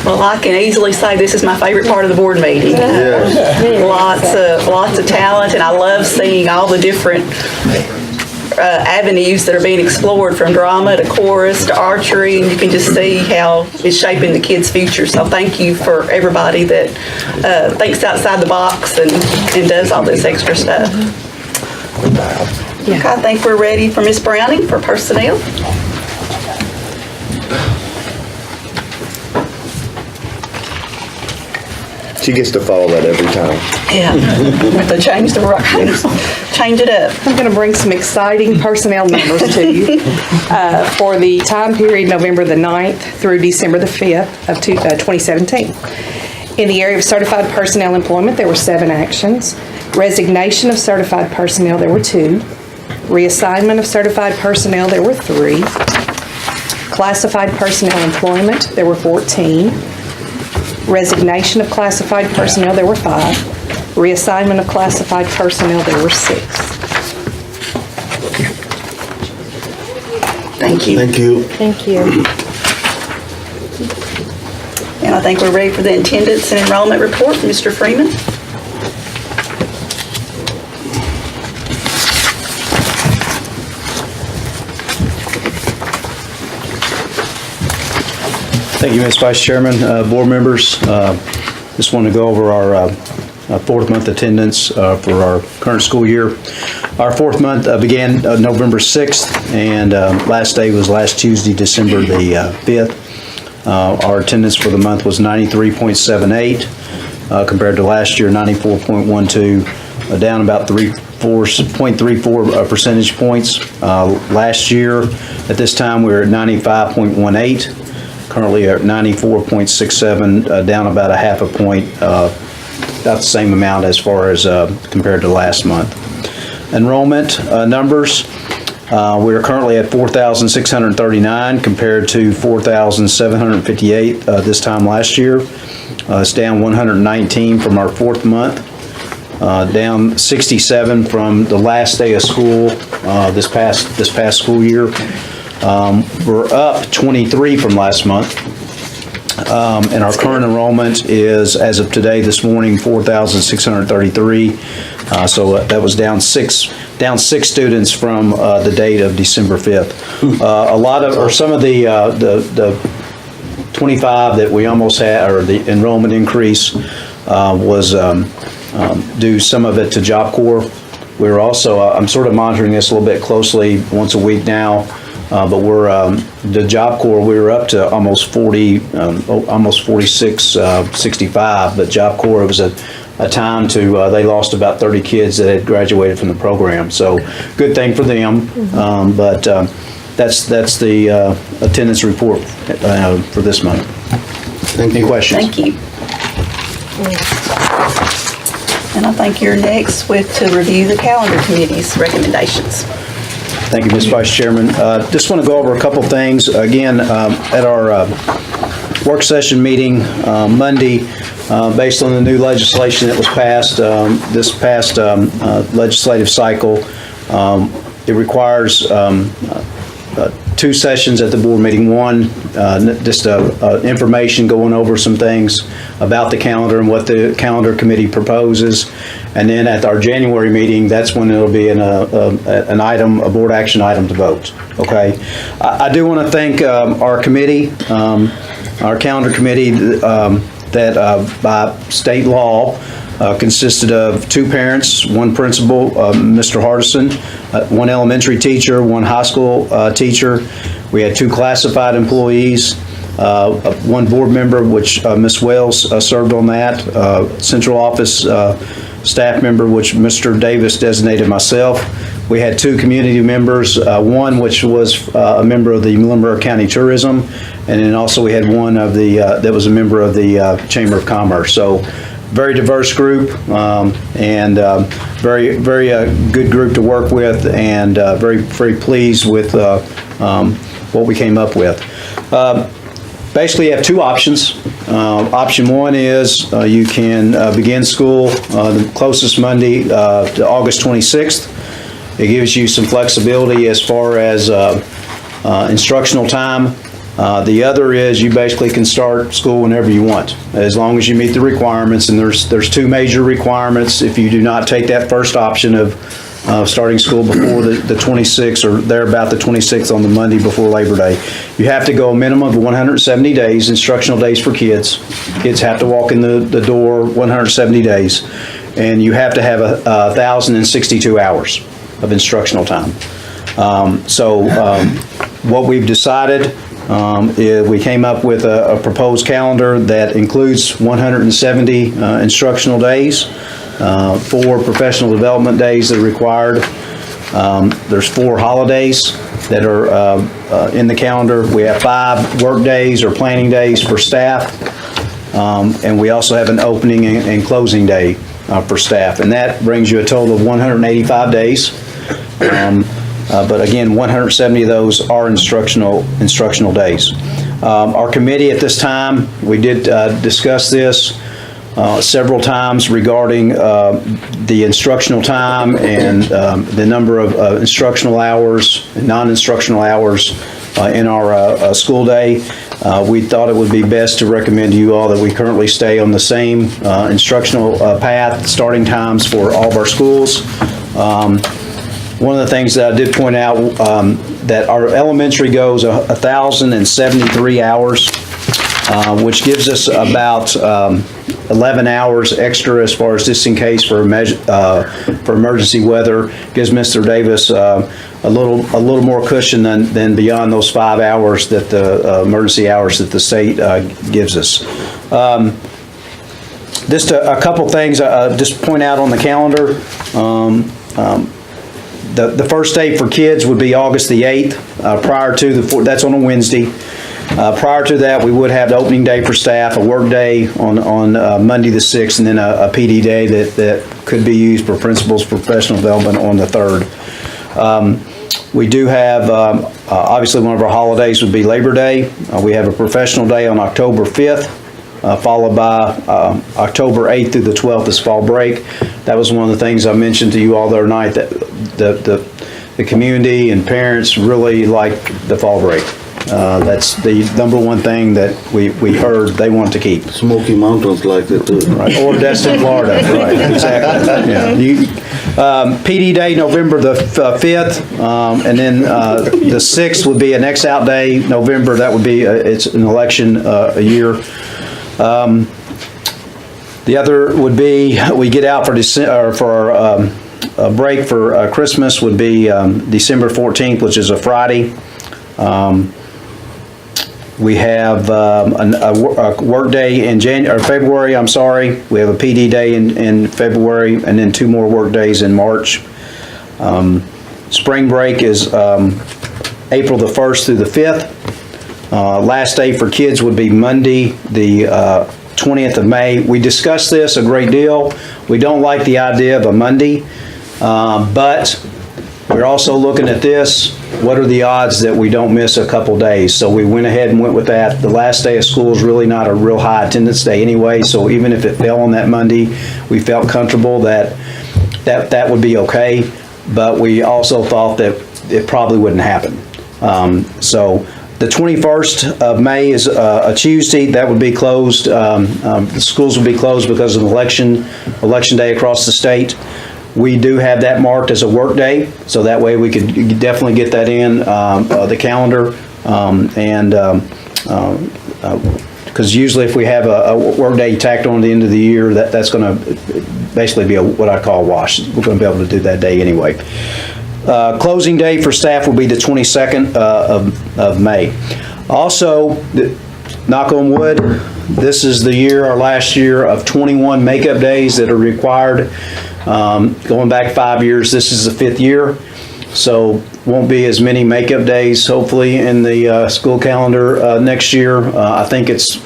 Well, I can easily say this is my favorite part of the board meeting. Lots of talent, and I love seeing all the different avenues that are being explored, from drama to chorus to archery, and you can just see how it's shaping the kids' future. So thank you for everybody that thinks outside the box and does all this extra stuff. Okay, I think we're ready for Miss Browning for personnel. She gets to follow that every time. Yeah, they change it up. I'm going to bring some exciting personnel numbers to you for the time period November the 9th through December the 5th of 2017. In the area of certified personnel employment, there were 7 actions. Resignation of certified personnel, there were 2. Reassignment of certified personnel, there were 3. Classified personnel employment, there were 14. Resignation of classified personnel, there were 5. Reassignment of classified personnel, there were 6. Thank you. Thank you. Thank you. And I think we're ready for the attendance and enrollment report from Mr. Freeman. Thank you, Ms. Vice Chairman, board members. Just want to go over our 4th month attendance for our current school year. Our 4th month began November 6th, and last day was last Tuesday, December the 5th. Our attendance for the month was 93.78 compared to last year, 94.12, down about 0.34 percentage points. Last year, at this time, we were at 95.18. Currently at 94.67, down about a half a point, about the same amount as far as compared to last month. Enrollment numbers, we are currently at 4,639 compared to 4,758 this time last year. It's down 119 from our 4th month, down 67 from the last day of school this past school year. We're up 23 from last month. And our current enrollment is, as of today, this morning, 4,633. So that was down six students from the date of December 5th. Some of the 25 that we almost had, or the enrollment increase was due some of it to Job Corps. We're also, I'm sort of monitoring this a little bit closely once a week now. But we're, the Job Corps, we were up to almost 40, almost 46, 65, but Job Corps, it was a time to, they lost about 30 kids that had graduated from the program. So good thing for them. But that's the attendance report for this month. Any questions? Thank you. And I think you're next to review the calendar committee's recommendations. Thank you, Ms. Vice Chairman. Just want to go over a couple things. Again, at our work session meeting Monday, based on the new legislation that was passed this past legislative cycle, it requires 2 sessions at the board meeting. One, just information going over some things about the calendar and what the calendar committee proposes. And then at our January meeting, that's when it'll be a board action item to vote. Okay. I do want to thank our committee, our calendar committee, that by state law consisted of 2 parents, 1 principal, Mr. Hardison, 1 elementary teacher, 1 high school teacher. We had 2 classified employees, 1 board member, which Ms. Wells served on that, central office staff member, which Mr. Davis designated myself. We had 2 community members, 1 which was a member of the Muhlenberg County Tourism, and then also we had 1 of the that was a member of the Chamber of Commerce. So very diverse group, and very good group to work with, and very pleased with what we came up with. Basically, you have 2 options. Option 1 is you can begin school the closest Monday to August 26th. It gives you some flexibility as far as instructional time. The other is you basically can start school whenever you want, as long as you meet the requirements. And there's 2 major requirements if you do not take that first option of starting school before the 26th or thereabout the 26th on the Monday before Labor Day. You have to go a minimum of 170 days, instructional days for kids. Kids have to walk in the door 170 days. And you have to have 1,062 hours of instructional time. What we've decided is we came up with a proposed calendar that includes 170 instructional days, 4 professional development days that are required. There's 4 holidays that are in the calendar. We have 5 work days or planning days for staff, and we also have an opening and closing day for staff, and that brings you a total of 185 days. But again, 170 of those are instructional days. Our committee at this time, we did discuss this several times regarding the instructional time and the number of instructional hours and non-instructional hours in our school day. We thought it would be best to recommend to you all that we currently stay on the same instructional path, starting times for all of our schools. One of the things that I did point out, that our elementary goes 1,073 hours, which gives us about 11 hours extra as far as just in case for emergency weather. Gives Mr. Davis a little more cushion than beyond those 5 hours that the emergency hours that the state gives us. Just a couple things just point out on the calendar. The first day for kids would be August the 8th. Prior to that's on a Wednesday. Prior to that, we would have the opening day for staff, a work day on Monday the 6th, and then a PD day that could be used for principals professional development on the 3rd. We do have, obviously one of our holidays would be Labor Day. We have a professional day on October 5th, followed by October 8th through the 12th is fall break. That was one of the things I mentioned to you all the other night, that the the community and parents really like the fall break. That's the number one thing that we heard they want to keep. Smoky Mountains like that too. Right, or Destin, Florida, right, exactly. Yeah. PD Day, November the 5th, and then the 6th would be an X-Out Day, November, that would be, it's an election a year. The other would be, we get out for a break for Christmas would be December 14th, which is a Friday. We have a work day in February, I'm sorry. We have a PD day in February, and then 2 more work days in March. Spring break is April the 1st through the 5th. Last day for kids would be Monday, the 20th of May. We discussed this a great deal. We don't like the idea of a Monday, but we're also looking at this. What are the odds that we don't miss a couple days? So we went ahead and went with that. The last day of school is really not a real high attendance day anyway, so even if it fell on that Monday, we felt comfortable that would be okay, but we also thought that it probably wouldn't happen. So the 21st of May is a Tuesday. That would be closed. The schools would be closed because of election day across the state. We do have that marked as a work day, so that way we could definitely get that in the calendar. Because usually if we have a work day tacked on at the end of the year, that's going to basically be what I call a wash. We're going to be able to do that day anyway. Closing day for staff will be the 22nd of May. Also, knock on wood, this is our last year of 21 makeup days that are required. Going back 5 years, this is the 5th year, so won't be as many makeup days hopefully in the school calendar next year. I think it's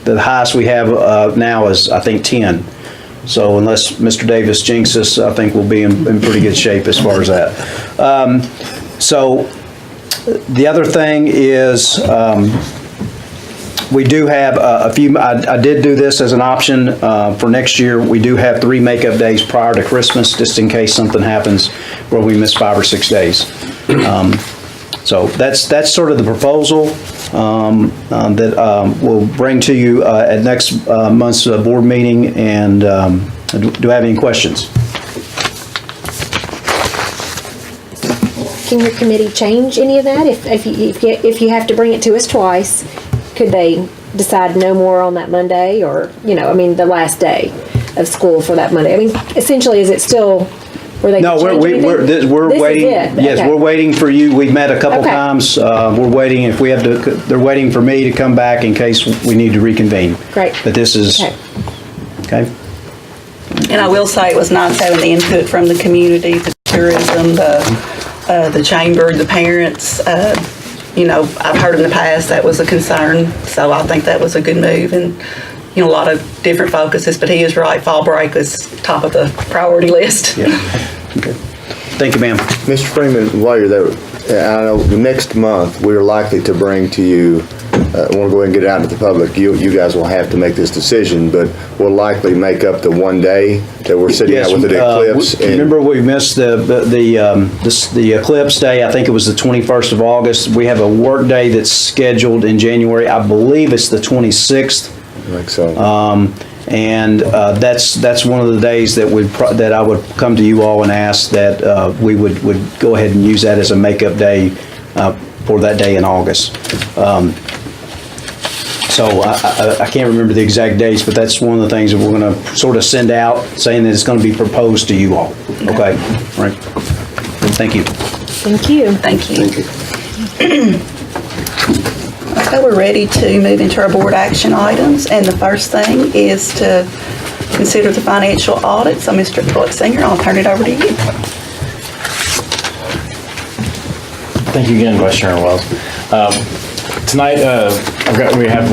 the highest we have now is I think 10. So unless Mr. Davis jinxes us, I think we'll be in pretty good shape as far as that. So the other thing is we do have a few, I did do this as an option for next year. We do have 3 makeup days prior to Christmas, just in case something happens where we miss 5 or 6 days. So that's sort of the proposal that we'll bring to you at next month's board meeting. And do I have any questions? Can your committee change any of that? If you have to bring it to us twice, could they decide no more on that Monday, or, the last day of school for that Monday? I mean, essentially, is it still where they No, can change we're anything? waiting. This is it. Yes, Okay. we're waiting for you. We've met a couple Okay. times. We're waiting if we have to. They're waiting for me to come back in case we need to reconvene. Great. But this is okay. And I will say it was nice having the input from the community, the tourism, the chamber, the parents. I've heard in the past that was a concern, so I think that was a good move, and a lot of different focuses, but he is right, fall break is top of the priority list. Yeah. Okay. Thank you, ma'am. Mr. Freeman, while you're there, I know next month we're likely to bring to you, I want to go ahead and get it out into the public. You guys will have to make this decision, but we'll likely make up the one day that we're sitting out with the eclipse. Remember we missed the eclipse day. I think it was the 21st of August. We have a work day that's scheduled in January. I believe it's the 26th. I think so. And that's one of the days that I would come to you all and ask that we would go ahead and use that as a makeup day for that day in August. So I can't remember the exact dates, but that's one of the things that we're going to sort of send out, saying that it's going to be proposed to you all. Okay? All right. Thank you. Thank you. Thank you. Thank you. Okay, we're ready to move into our board action items, and the first thing is to consider the financial audit. So Mr. Singer, I'll turn it over to you. Thank you again, Vice Chairman Wells. Tonight, we have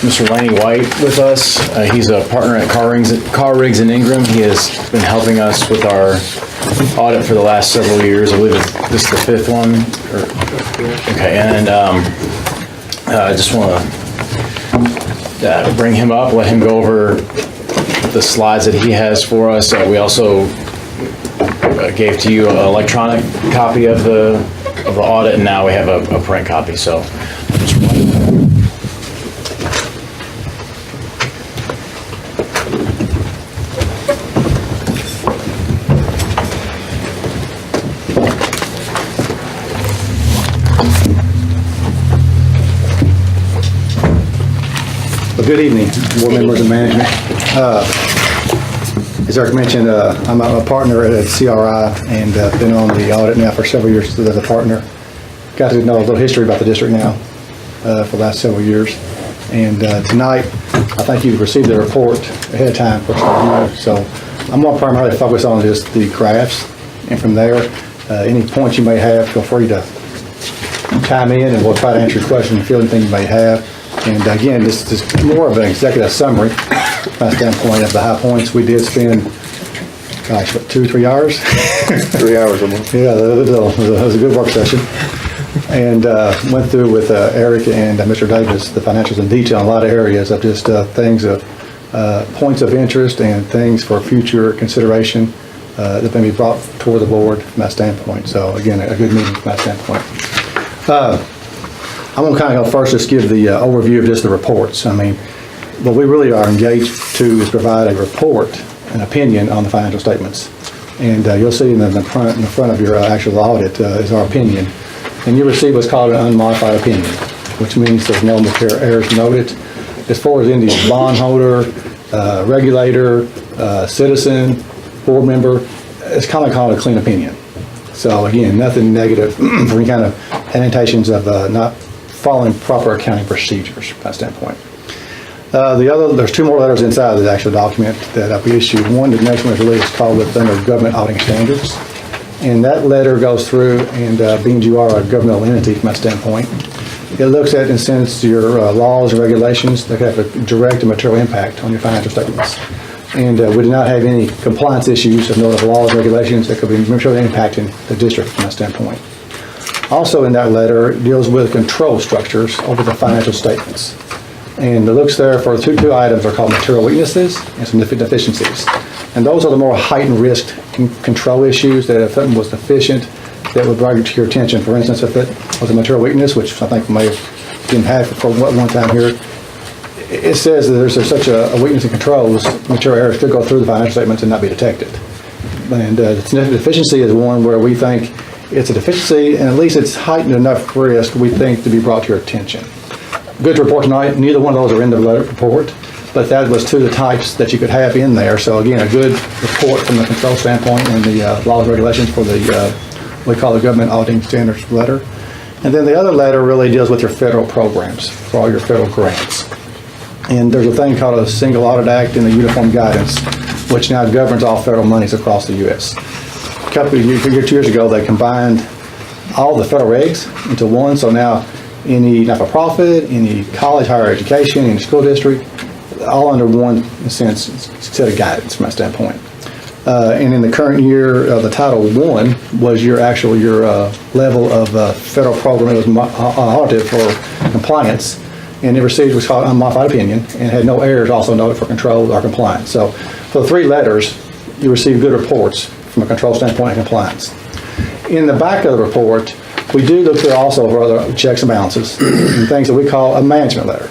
Mr. Laney White with us. He's a partner at Car Riggs and Ingram. He has been helping us with our audit for the last several years. I believe this is the 5th one. Okay, and I just want to bring him up, let him go over the slides that he has for us. We also gave to you an electronic copy of the audit, and now we have a print copy, so. Well, good evening, board members and management. As Eric mentioned, I'm a partner at CRI and been on the audit now for several years as a partner. Got to know a little history about the district now for the last several years. And tonight, I think you've received the report ahead of time for some of you. So I'm going to primarily focus on just the graphs, and from there, any points you may have, feel free to chime in and we'll try to answer your question and field anything you may have. And again, this is more of an executive summary from my standpoint of the high points. We did spend, gosh, what, 2-3 hours? 3 hours almost. Yeah, it was a good work session. And went through with Eric and Mr. Davis the financials in detail in a lot of areas of just things of points of interest and things for future consideration that may be brought toward the board from that standpoint. So again, a good meeting from that standpoint. I'm going to kind of go first, just give the overview of just the reports. I mean, what we really are engaged to is provide a report, an opinion on the financial statements. And you'll see in the front of your actual audit is our opinion. And you receive what's called an unmodified opinion, which means there's no material errors noted. As far as any bondholder, regulator, citizen, board member, it's kind of called a clean opinion. So again, nothing negative for any kind of annotations of not following proper accounting procedures from that standpoint. There's 2 more letters inside of the actual document that we issued. One, the next one is really called under government auditing standards. And that letter goes through, and being you are a governmental entity from that standpoint, it looks at, in a sense, your laws and regulations that have a direct and material impact on your financial statements. And we do not have any compliance issues of notable laws and regulations that could be materially impacting the district from that standpoint. Also in that letter, it deals with control structures over the financial statements. And it looks there for two items are called material weaknesses and significant deficiencies. And those are the more heightened risk control issues that if something was deficient, that would bring it to your attention. For instance, if it was a material weakness, which I think we may have been had for one time here, it says that there's such a weakness in controls, material errors could go through the financial statements and not be detected. And the significant deficiency is one where we think it's a deficiency, and at least it's heightened enough risk, we think, to be brought to your attention. Good to report tonight, neither one of those are in the report, but that was 2 of the types that you could have in there. So again, a good report from the control standpoint and the laws and regulations for the, what we call the government auditing standards letter. And then the other letter really deals with your federal programs, for all your federal grants. And there's a thing called a Single Audit Act and the Uniform Guidance, which now governs all federal monies across the U.S. A couple of years, 2 years ago, they combined all the federal regs into one. So now any not-for-profit, any college, higher education, any school district, all under one, in a sense, set of guidance from that standpoint. And in the current year, the Title I was your level of federal program that was audited for compliance, and it received what's called unmodified opinion and had no errors also noted for control or compliance. So for the 3 letters, you receive good reports from a control standpoint and compliance. In the back of the report, we do look through also for other checks and balances and things that we call a management letter.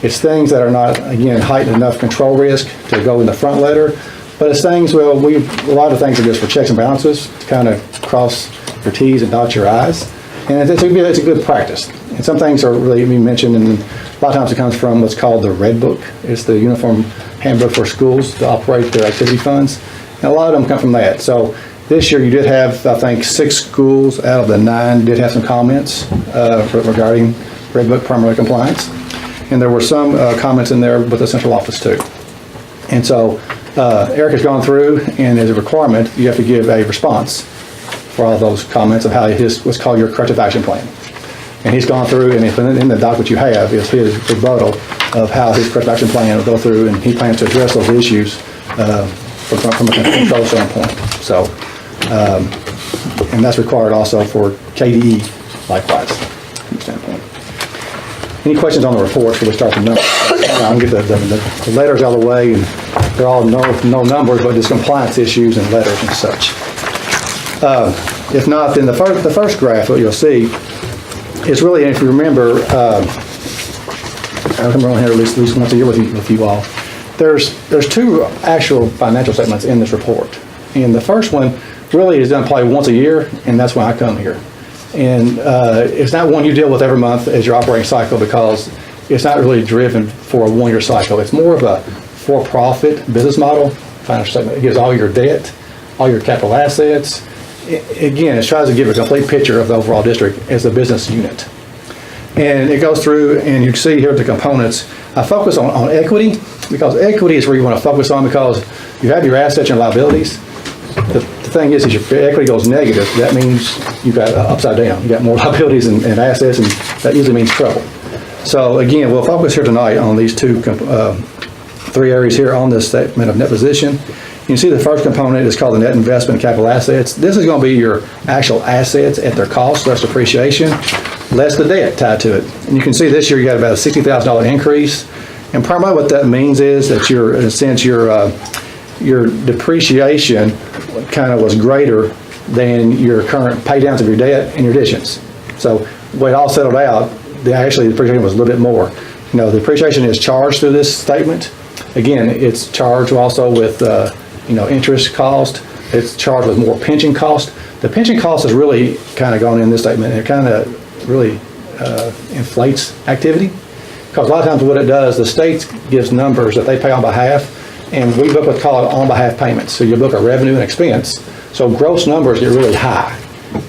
It's things that are not, again, heightened enough control risk to go in the front letter, but it's things, well, a lot of things are just for checks and balances, to kind of cross your T's and dot your I's, and it's a good practice. And some things are really being mentioned, and a lot of times it comes from what's called the Red Book. It's the Uniform Handbook for schools to operate their activity funds, and a lot of them come from that. So this year you did have, I think, 6 schools out of the 9 did have some comments regarding Red Book primary compliance. And there were some comments in there with the central office too. And so Eric has gone through, and as a requirement, you have to give a response for all those comments of how what's called your corrective action plan. And he's gone through, and in the document you have is his rebuttal of how his corrective action plan will go through, and he plans to address those issues from a control standpoint. So, and that's required also for KDE likewise from the standpoint. Any questions on the report before we start the numbers? I'll get the letters out of the way, and they're all no numbers, but just compliance issues and letters and such. If not, then the first graph, what you'll see, is really, if you remember, I remember on here at least once a year with you all, there's two actual financial statements in this report. And the first one really is done probably once a year, and that's when I come here. And it's not one you deal with every month as your operating cycle because it's not really driven for a one-year cycle. It's more of a for-profit business model financial statement. It gives all your debt, all your capital assets. Again, it tries to give a complete picture of the overall district as a business unit. And it goes through, and you can see here the components. I focus on equity because equity is where you want to focus on because you have your assets and liabilities. The thing is your equity goes negative. That means you've got upside down. You've got more liabilities and assets, and that usually means trouble. So again, we'll focus here tonight on these three areas here on this statement of net position. You can see the first component is called the net investment and capital assets. This is going to be your actual assets at their cost, less depreciation, less the debt tied to it. And you can see this year you got about a $60,000 increase. And primarily what that means is that in a sense, your depreciation kind of was greater than your current pay downs of your debt and your additions. So when it all settled out, actually the depreciation was a little bit more. The depreciation is charged through this statement. Again, it's charged also with interest cost. It's charged with more pension cost. The pension cost is really kind of gone in this statement. It kind of really inflates activity because a lot of times what it does, the state gives numbers that they pay on behalf, and we book what's called on behalf payments. So you book a revenue and expense. So gross numbers get really high.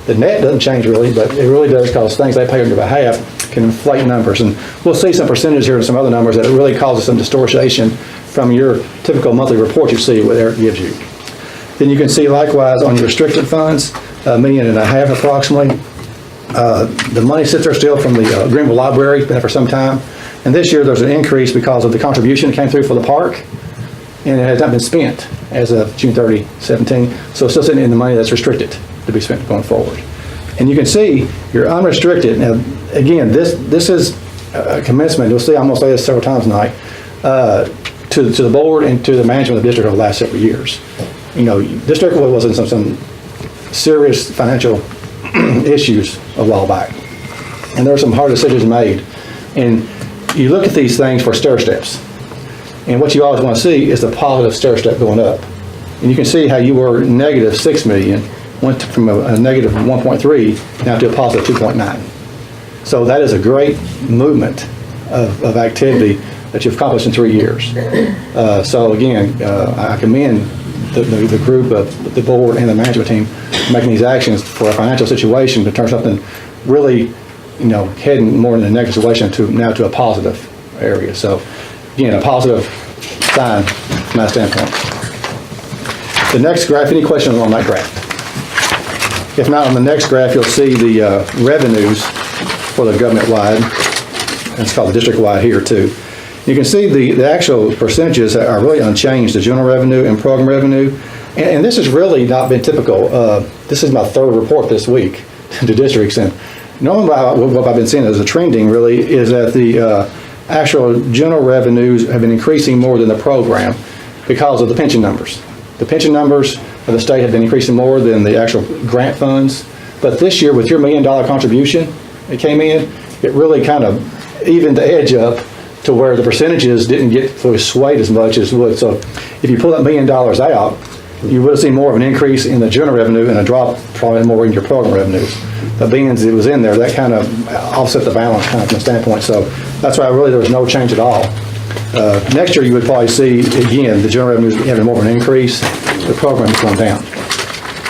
The net doesn't change really, but it really does because things they pay on your behalf can inflate numbers. And we'll see some percentage here and some other numbers that it really causes some distortion from your typical monthly report you see what Eric gives you. Then you can see likewise on your restricted funds, $1.5 million approximately. The money sits there still from the Greenville Library, been there for some time. And this year there's an increase because of the contribution that came through for the park. And it has not been spent as of June 30, 17. So it's still sitting in the money that's restricted to be spent going forward. And you can see your unrestricted. Now, again, this is a commencement. You'll see, I'm going to say this several times tonight, to the board and to the management of the district over the last several years. District was in some serious financial issues a while back. And there were some hard decisions made. And you look at these things for stair steps. And what you always want to see is the positive stair step going up. And you can see how you were negative $6 million, went from a negative 1.3 now to a positive 2.9. So that is a great movement of activity that you've accomplished in 3 years. So again, I commend the group of the board and the management team making these actions for a financial situation to turn something really, heading more in a negative situation to a positive area. So again, a positive sign from that standpoint. The next graph, any questions on that graph? If not, on the next graph, you'll see the revenues for the government-wide. It's called the district-wide here, too. You can see the actual percentages are really unchanged, the general revenue and program revenue. And this has really not been typical. This is my third report this week to districts. And normally what I've been seeing as a trending really is that the actual general revenues have been increasing more than the program because of the pension numbers. The pension numbers of the state have been increasing more than the actual grant funds. But this year, with your $1 million contribution that came in, it really kind of evened the edge up to where the percentages didn't get fully swayed as much as would. So if you pull that $1 million out, you would have seen more of an increase in the general revenue and a drop probably more in your program revenues. But being as it was in there, that kind of offset the balance kind of from a standpoint. So that's why really there was no change at all. Next year you would probably see, again, the general revenues having more of an increase, the program is going down.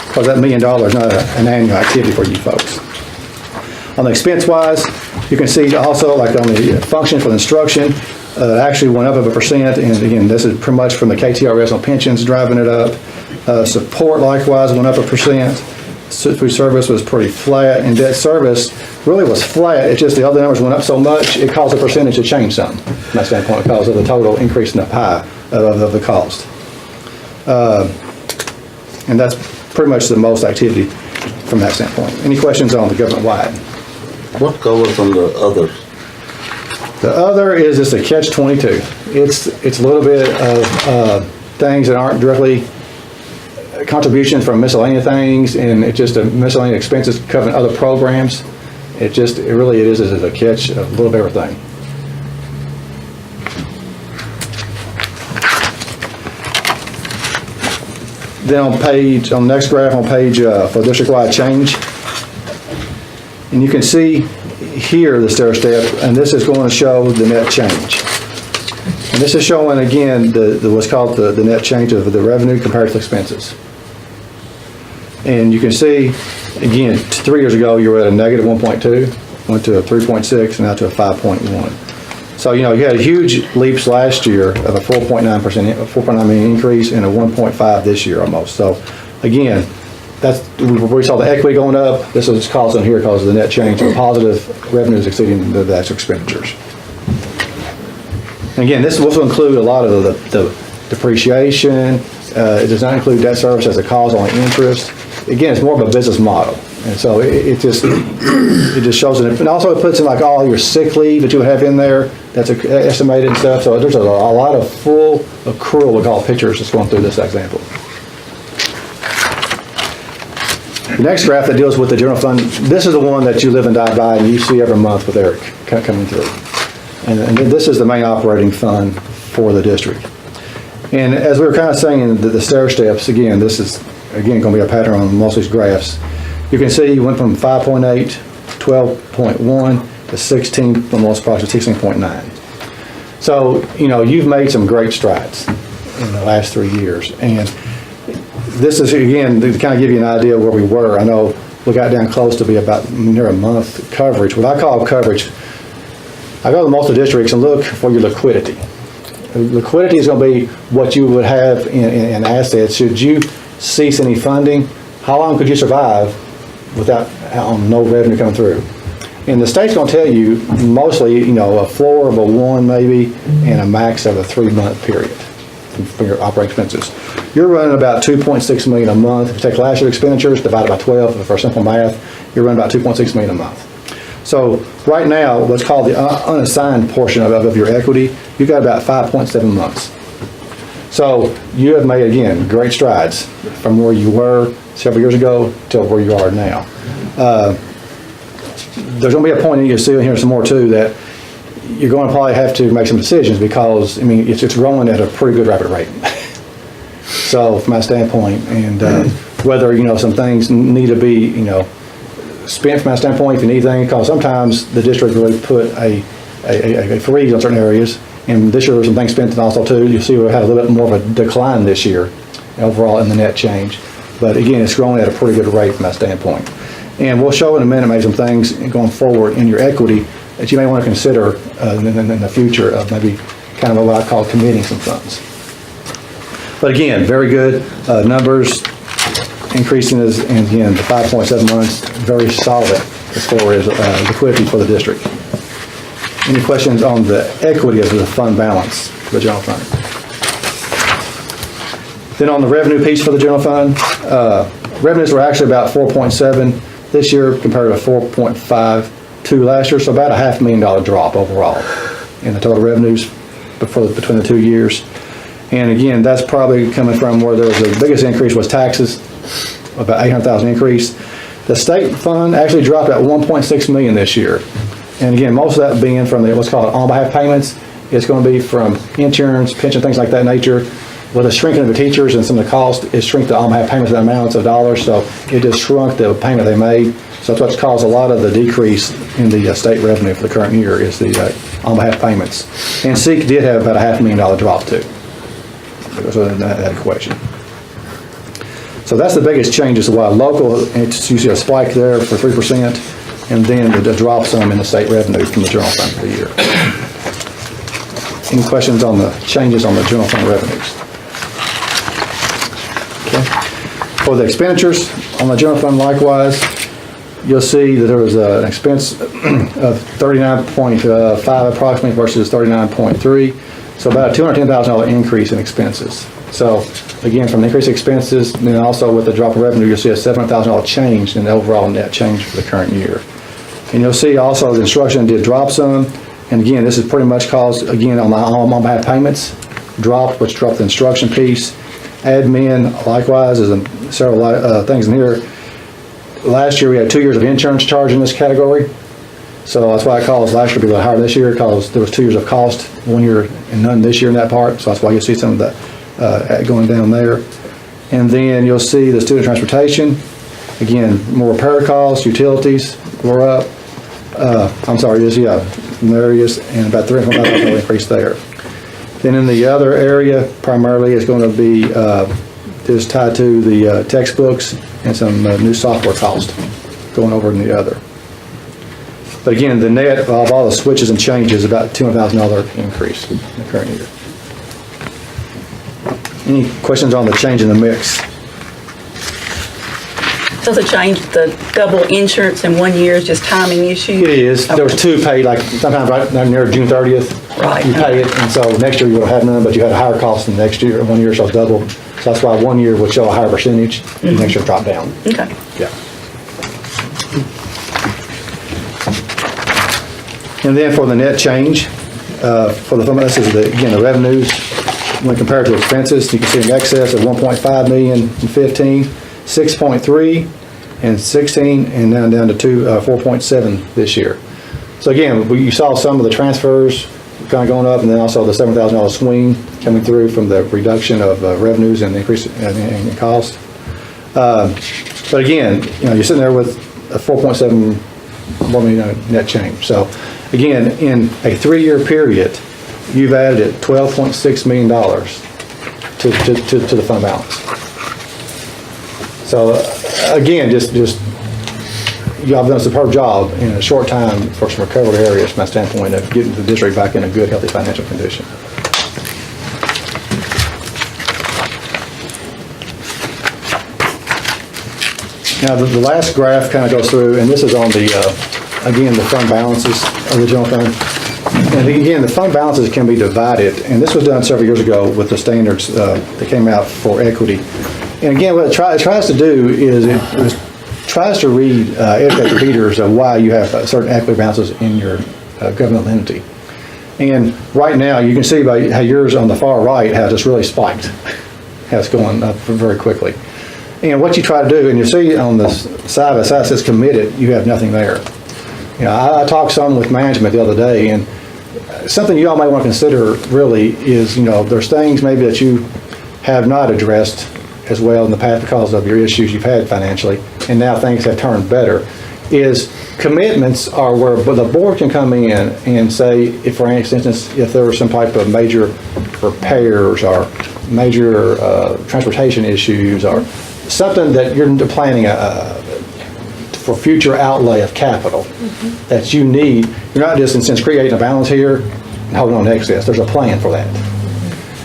Because that $1 million is not an annual activity for you folks. On the expense-wise, you can see also like on the function for the instruction, actually went up of 1%, and again, this is pretty much from the KTRS on pensions driving it up. Support likewise went up 1%. Food service was pretty flat, and debt service really was flat. It's just the other numbers went up so much, it caused the percentage to change some from that standpoint because of the total increase in the pie of the cost. And that's pretty much the most activity from that standpoint. Any questions on the government-wide? What covers on the others? The other is just a catch-22. It's a little bit of things that aren't directly contributions from miscellaneous things, and it's just a miscellaneous expenses covering other programs. It really is a catch of a little bit of everything. Then on the next graph on page for district-wide change, and you can see here the stair step, and this is going to show the net change. And this is showing again what's called the net change of the revenue compared to expenses. And you can see again 3 years ago you were at a negative 1.2, went to a 3.6, and now to a 5.1. So you had huge leaps last year of a 4.9 million increase and a 1.5 this year almost. So again, we saw the equity going up. This is causing here because of the net change of positive revenues exceeding the actual expenditures. And again, this will also include a lot of the depreciation. It does not include debt service as a cause, only interest. Again, it's more of a business model. And so it just shows it. And also it puts in like all your sick leave that you have in there, that's estimated and stuff. So there's a lot of full accrual, we call it pictures, just going through this example. The next graph that deals with the general fund, this is the one that you live and die by and you see every month with Eric coming through. And this is the main operating fund for the district. And as we were kind of saying, the stair steps, again, this is, going to be a pattern on most of these graphs. You can see you went from 5.8, 12.1 to 16, for the most part, to 16.9. So, you've made some great strides in the last 3 years. And this is, again, to kind of give you an idea of where we were. I know we got down close to be about near a month coverage. What I call coverage, I go to most of the districts and look for your liquidity. Liquidity is going to be what you would have in assets. Should you cease any funding, how long could you survive without no revenue coming through? And the state's going to tell you mostly, a floor of a 1 maybe and a max of a 3-month period for your operating expenses. You're running about $2.6 million a month. If you take last year's expenditures, divide it by 12 for simple math, you're running about $2.6 million a month. So right now, what's called the unassigned portion of your equity, you've got about 5.7 months. So you have made, again, great strides from where you were several years ago to where you are now. There's going to be a point, and you'll see here some more too, that you're going to probably have to make some decisions because, it's growing at a pretty good rapid rate. So from my standpoint, and whether, some things need to be, spent from my standpoint, if you need anything, because sometimes the district really put a freeze on certain areas. And this year there were some things spent and also too. You see we had a little bit more of a decline this year overall in the net change. But again, it's growing at a pretty good rate from that standpoint. And we'll show in a minute maybe some things going forward in your equity that you may want to consider in the future of maybe kind of what I call committing some funds. But again, very good numbers, increasing as, and again, the 5.7 months, very solid as far as liquidity for the district. Any questions on the equity of the fund balance for the general fund? Then on the revenue piece for the general fund, revenues were actually about 4.7 this year compared to 4.52 last year, so about a $500,000 drop overall in the total revenues between the 2 years. And again, that's probably coming from where there was the biggest increase was taxes, about $800,000 increase. The state fund actually dropped at $1.6 million this year. And again, most of that being from what's called on behalf payments. It's going to be from insurance, pension, things like that nature. With the shrinking of the teachers and some of the cost, it shrunk the on behalf payments in amounts of dollars, so it just shrunk the payment they made. So that's what's caused a lot of the decrease in the state revenue for the current year is the on behalf payments. And SEEK did have about a $500,000 drop too. So that equation. So that's the biggest change as well. Local, it's usually a spike there for 3%, and then the drop some in the state revenue from the general fund for the year. Any questions on the changes on the general fund revenues? Okay. For the expenditures on the general fund, likewise, you'll see that there was an expense of 39.5 approximately versus 39.3. So about a $210,000 increase in expenses. So again, from the increased expenses, and then also with the drop in revenue, you'll see a $700,000 change in the overall net change for the current year. And you'll see also the instruction did drop some. And again, this is pretty much caused, again, on the on behalf payments dropped, which dropped the instruction piece. Admin, likewise, is several things in here. Last year, we had 2 years of insurance charge in this category. So that's why it caused last year to be a little higher this year, because there was 2 years of cost, 1 year and none this year in that part. So that's why you'll see some of that going down there. And then you'll see the student transportation. Again, more repair costs, utilities were up. There he is, and about $300,000 increase there. Then in the other area, primarily is going to be is tied to the textbooks and some new software cost going over in the other. But again, the net of all the switches and changes is about $200,000 increase in the current year. Any questions on the change in the mix? Does it change the double insurance in 1 year is just timing issue? It is. There was two paid, like sometimes right near June 30th. Right. You pay it, and so next year you would have none, but you had a higher cost than next year. 1 year, so it's double. So that's why 1 year would show a higher percentage, and next year drop down. Okay. Yeah. And then for the net change, for the fund, this is again the revenues when compared to expenses. You can see an excess of 1.5 million in 15, 6.3 in 16, and then down to 4.7 this year. So again, you saw some of the transfers kind of going up, and then also the $7,000 swing coming through from the reduction of revenues and the increase in cost. But again, you're sitting there with a 4.7 million net change. So again, in a 3-year period, you've added $12.6 million to the fund balance. So again, just y'all have done a superb job in a short time for some recovered areas from my standpoint of getting the district back in a good, healthy financial condition. Now, the last graph kind of goes through, and this is on the, again, the fund balances of the general fund. And again, the fund balances can be divided, and this was done several years ago with the standards that came out for equity. And again, what it tries to do is it tries to educate the readers of why you have certain equity balances in your governmental entity. And right now, you can see by how yours on the far right has just really spiked, how it's going up very quickly. And what you try to do, and you see on the side that says committed, you have nothing there. I talked some with management the other day, and something you all might want to consider really is, there's things maybe that you have not addressed as well in the past because of your issues you've had financially, and now things have turned better, is commitments are where the board can come in and say, if for instance, if there were some type of major repairs or major transportation issues or something that you're planning for future outlay of capital that you need, you're not just in a sense creating a balance here and holding on to excess. There's a plan for that.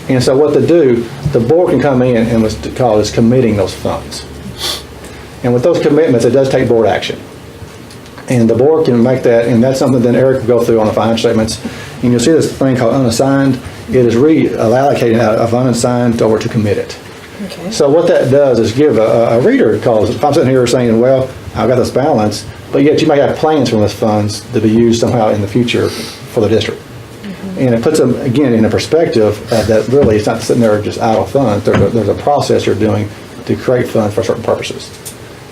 And so what to do, the board can come in and what's called is committing those funds. And with those commitments, it does take board action. And the board can make that, and that's something that Eric will go through on the financial statements. And you'll see this thing called unassigned. It is reallocating out of unassigned over to committed. Okay. So what that does is give a reader, because if I'm sitting here saying, well, I've got this balance, but yet you may have plans from those funds to be used somehow in the future for the district. And it puts them, again, in a perspective that really it's not sitting there just idle funds. There's a process you're doing to create funds for certain purposes.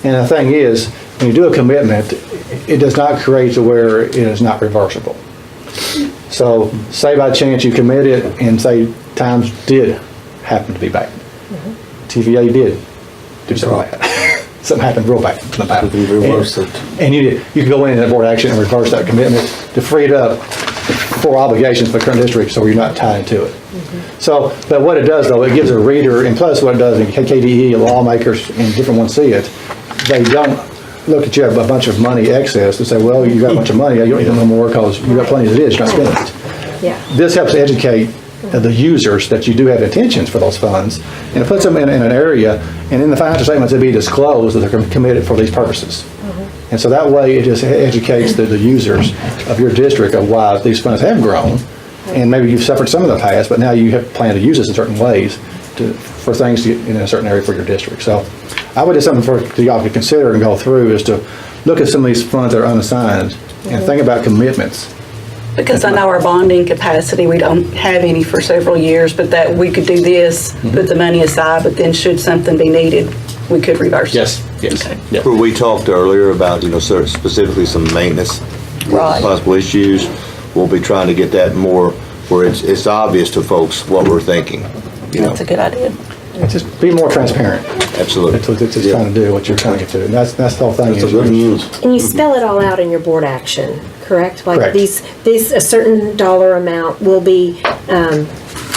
And the thing is, when you do a commitment, it does not create to where it is not reversible. So say by chance you commit it and say times did happen to be bad. TVA did do something bad. Something happened real bad. And you can go in and board action and reverse that commitment to free it up for obligations for the current district so you're not tied to it. So, but what it does though, it gives a reader, and plus what it does in KDE, lawmakers and different ones see it, they don't look at you have a bunch of money excess and say, well, you got a bunch of money, you don't need no more because you got plenty as it is, you're not spending it. Yeah. This helps educate the users that you do have intentions for those funds, and it puts them in an area, and in the financial statements it'd be disclosed that they're committed for these purposes. And so that way it just educates the users of your district of why these funds have grown, and maybe you've suffered some in the past, but now you have planned to use this in certain ways for things to get in a certain area for your district. So I would do something for y'all to consider and go through is to look at some of these funds that are unassigned and think about commitments Because I know our bonding capacity, we don't have any for several years, but that we could do this, put the money aside, but then should something be needed, we could reverse it. Yes. Where we talked earlier about, sort of specifically some maintenance, Right. possible issues. We'll be trying to get that more where it's obvious to folks what we're thinking. That's a good idea. Just be more transparent. Absolutely. That's what it's just trying to do, what you're trying to get to. And that's the whole thing. That's a good news. And you spell it all out in your board action, correct? Like Correct. these, a certain dollar amount will be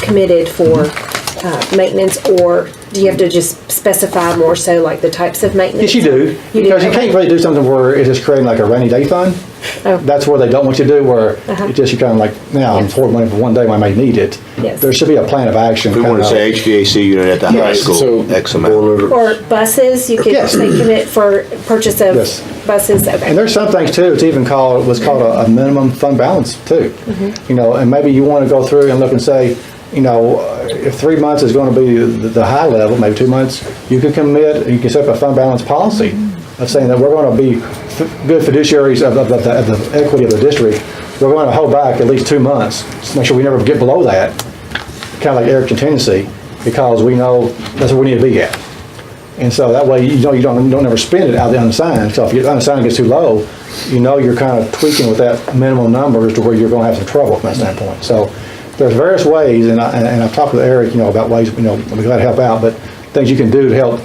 committed for maintenance, or do you have to just specify more so like the types of maintenance? Yes, you do. Because you can't really do something where it's just creating like a rainy day fund. Oh. That's where they don't want you to do, where it's just you kind of like, now I'm pouring money for one day when I may need it. Yes. There should be a plan of action. We want to say HVAC unit at the high Yes. school, So- X amount. Or buses, you could Yes. say commit for purchase of Yes. buses, okay. And there's some things too, it's even what's called a minimum fund balance too. And maybe you want to go through and look and say, if 3 months is going to be the high level, maybe 2 months, you can commit, you can set up a fund balance policy of saying that we're going to be good fiduciaries of the equity of the district. We're going to hold back at least 2 months, just to make sure we never get below that, kind of like Eric contingency, because we know that's where we need to be at. And so that way, you don't ever spend it out of the unassigned. So if your unassigned gets too low, you're kind of tweaking with that minimum numbers to where you're going to have some trouble from that standpoint. So there's various ways, and I've talked with Eric, about ways, we're glad to help out, but things you can do to help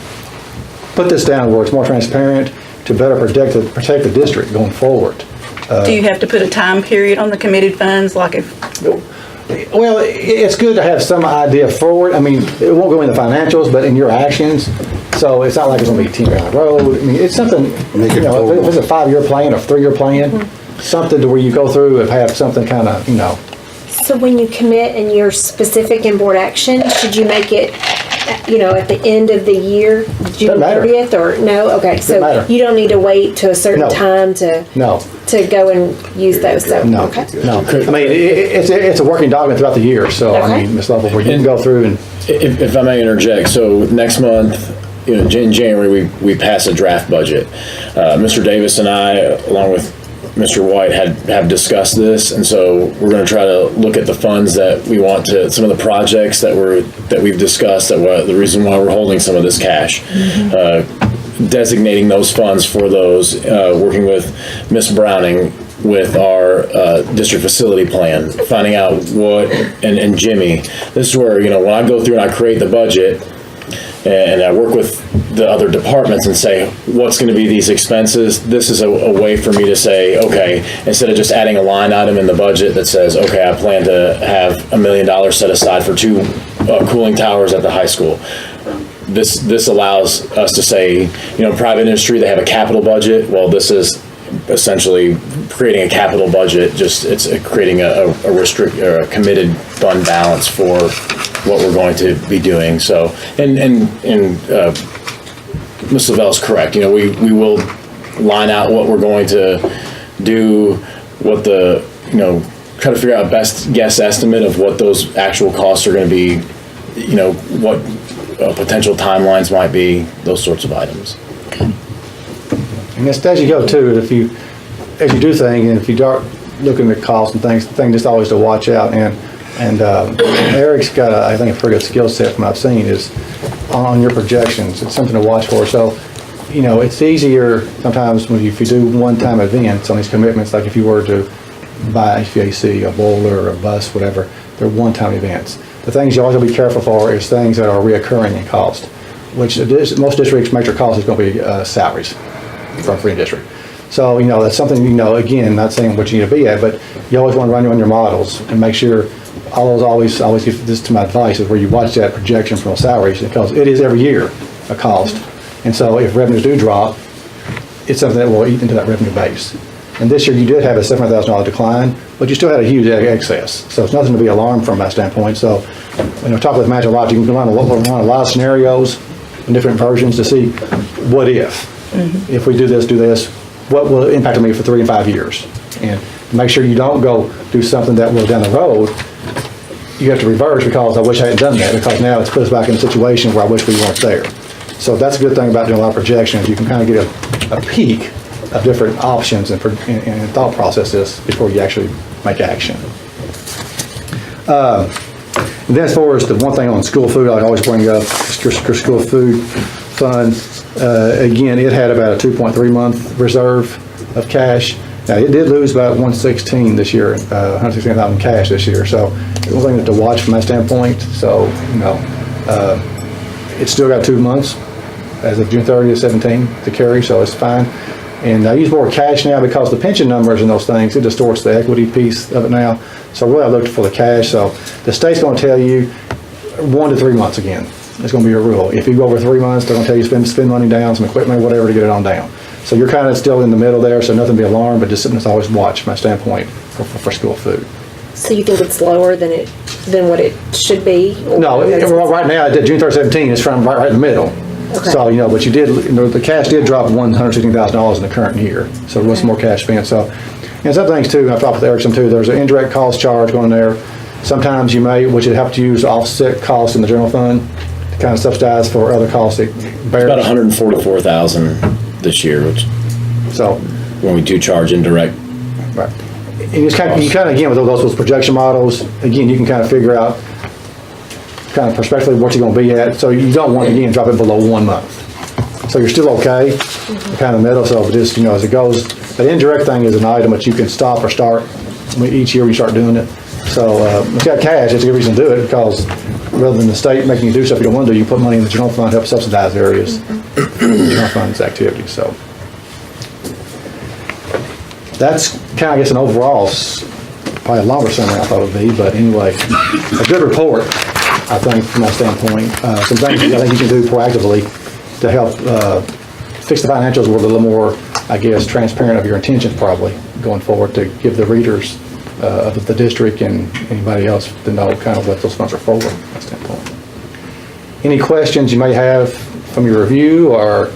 put this down where it's more transparent to better protect the district going forward. Do you have to put a time period on the committed funds, like if, Well, it's good to have some idea forward. I mean, it won't go in the financials, but in your actions. So it's not like it's going to be 10 years down the road. I mean, it's something, if it's a 5-year plan or 3-year plan, something to where you go through and have something kind of, So when you commit and you're specific in board action, should you make it, at the end of the year, June Doesn't matter. 30th, or no? Okay, so Doesn't matter. you don't need to wait to a certain No. time to No. go and use those. So No, okay. no. I mean, it's a working document throughout the year. So, I Okay. mean, Ms. Lovell, where you can go through and, If I may interject, so next month, in January, we pass a draft budget. Mr. Davis and I, along with Mr. White, have discussed this, and so we're going to try to look at the funds that we want to, some of the projects that we've discussed, the reason why we're holding some of this cash. Designating those funds for those, working with Ms. Browning with our district facility plan, finding out what, and Jimmy, this is where, when I go through and I create the budget, and I work with the other departments and say, what's going to be these expenses? This is a way for me to say, okay, instead of just adding a line item in the budget that says, okay, I plan to have $1 million set aside for 2 cooling towers at the high school. This allows us to say, private industry, they have a capital budget. Well, this is essentially creating a capital budget, it's creating a committed fund balance for what we're going to be doing. So, and Ms. Lavelle is correct. We will line out what we're going to do, what the, try to figure out best guess estimate of what those actual costs are going to be, what potential timelines might be, those sorts of items. and as you go too, as you do things, and if you start looking at costs and things just always to watch out. And Eric's got, I think, a pretty good skill set from what I've seen is on your projections. It's something to watch for. So, it's easier sometimes if you do one-time events on these commitments, like if you were to buy HVAC, a boiler, or a bus, whatever, they're one-time events. The things you always have to be careful for is things that are reoccurring in cost, which most districts' major cost is going to be salaries for a free district. So, that's something, again, not saying what you need to be at, but you always want to run your models and make sure all those always give this to my advice is where you watch that projection from salaries, because it is every year a cost. And so if revenues do drop, it's something that will eat into that revenue base. And this year you did have a $700,000 decline, but you still had a huge excess. So it's nothing to be alarmed from that standpoint. So, talk with Magic Logic, you can run a lot of scenarios and different versions to see what if. If we do this, what will it impact on me for 3 and 5 years? And make sure you don't go do something that will down the road, you have to reverse because I wish I hadn't done that, because now it's put us back in a situation where I wish we weren't there. So that's a good thing about doing a lot of projections. You can kind of get a peek of different options and thought processes before you actually make action. And then as far as the one thing on school food, I always bring up your school food fund. Again, it had about a 2.3 month reserve of cash. Now, it did lose about 116 this year, 116,000 cash this year. So one thing to watch from that standpoint. So, it's still got 2 months as of June 30th, 17 to carry, so it's fine. And I use more cash now because the pension numbers and those things, it distorts the equity piece of it now. So really I looked for the cash. So the state's going to tell you 1 to 3 months again. It's going to be your rule. If you go over 3 months, they're going to tell you spend money down, some equipment, whatever, to get it on down. So you're kind of still in the middle there, so nothing to be alarmed, but just something to always watch from my standpoint for school food. So you think it's lower than what it should be? No, right now, at June 30, 17, it's right in the middle. Okay. So, but you did, the cash did drop $116,000 in the current year. So there was some more cash spent. So, some things too, I've talked with Eric some too, there's an indirect cost charge going there. Sometimes you may, which you have to use to offset costs in the general fund to kind of subsidize for other costs that bear. It's about $144,000 this year, which, so when we do charge indirect. Right. And you kind of, again, with those projection models, again, you can kind of figure out kind of prospectively what you're going to be at. So you don't want to, again, drop it below 1 month. So you're still okay, kind of middle. So just, as it goes, that indirect thing is an item that you can stop or start each year when you start doing it. So if you got cash, it's a good reason to do it, because rather than the state making you do stuff you don't want to do, you put money in the general fund to help subsidize areas, general fund's activities. So that's kind of, I guess, an overall, probably a longer summary I thought it would be, but anyway, a good report, I think, from that standpoint. Some things I think you can do proactively to help fix the financials with a little more, I guess, transparent of your intentions probably going forward, to give the readers of the district and anybody else to know kind of what those funds are for from that standpoint. Any questions you may have from your review or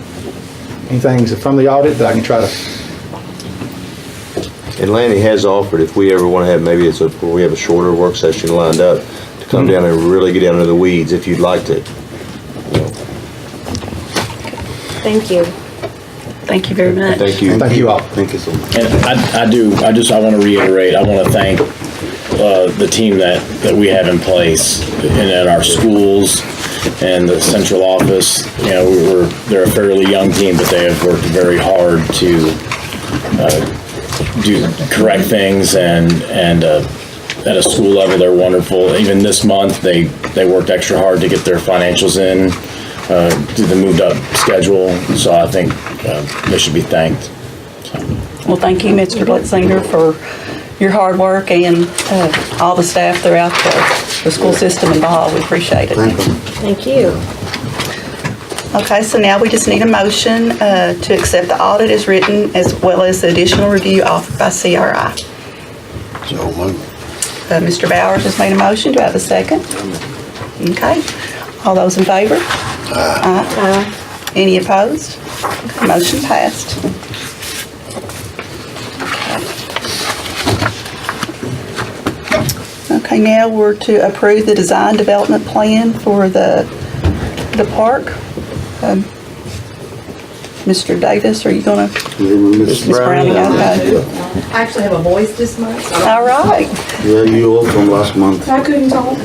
anything from the audit that I can try to... And Lanny has offered, if we ever want to have, maybe where we have a shorter work session lined up, to come down and really get down into the weeds if you'd like to. Thank you. Thank you very much. Thank you. Thank you all. Thank you so much. And I want to reiterate, I want to thank the team that we have in place and at our schools and the central office. They're a fairly young team, but they have worked very hard to do correct things, and at a school level they're wonderful. Even this month they worked extra hard to get their financials in, do the moved up schedule, so I think they should be thanked. Well, thank you, Mr. Blitzinger, for your hard work, and all the staff throughout the school system involved. We appreciate it. Thank you. Okay, so now we just need a motion to accept the audit as written, as well as the additional review offered by CRI. So moved. Mr. Bowers has made a motion. Do I have a second? Okay. All those in favor? Aye. Any opposed? Okay, motion passed. Okay, now we're to approve the design development plan for the park. Mr. Davis, are you going to? Ms. Brown, okay. I actually have a voice this month. All right. Yeah, you off from last month. I couldn't talk.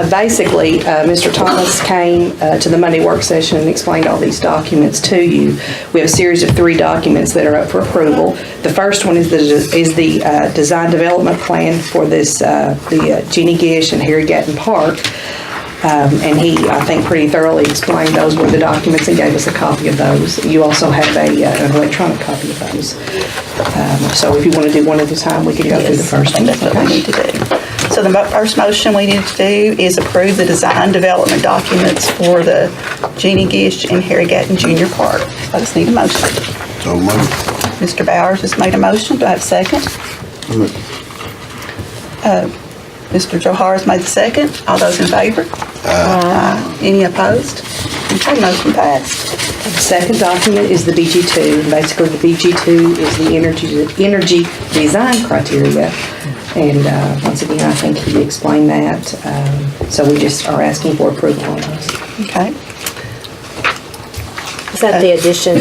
Basically, Mr. Thomas came to the Monday work session and explained all these documents to you. We have a series of 3 documents that are up for approval. The first one is the design development plan for this the Jenny Gish and Harry Gatton Park. And he, I think, pretty thoroughly explained those were the documents and gave us a copy of those. You also have an electronic copy of those. So if you want to do one at a time, we could go through the first one. That's what we need to do. So the first motion we need to do is approve the design development documents for the Jeannie Gish and Harry Gatton Jr. Park. I just need a motion. So moved. Mr. Bowers has made a motion. Do I have a second? Mr. Johar has made the second. All those in favor? Aye. Any opposed? Okay, motion passed. The second document is the BG2. Basically, the BG2 is the energy design criteria. And once again, I think he explained that. So we just are asking for approval on those. Okay. Is that the addition?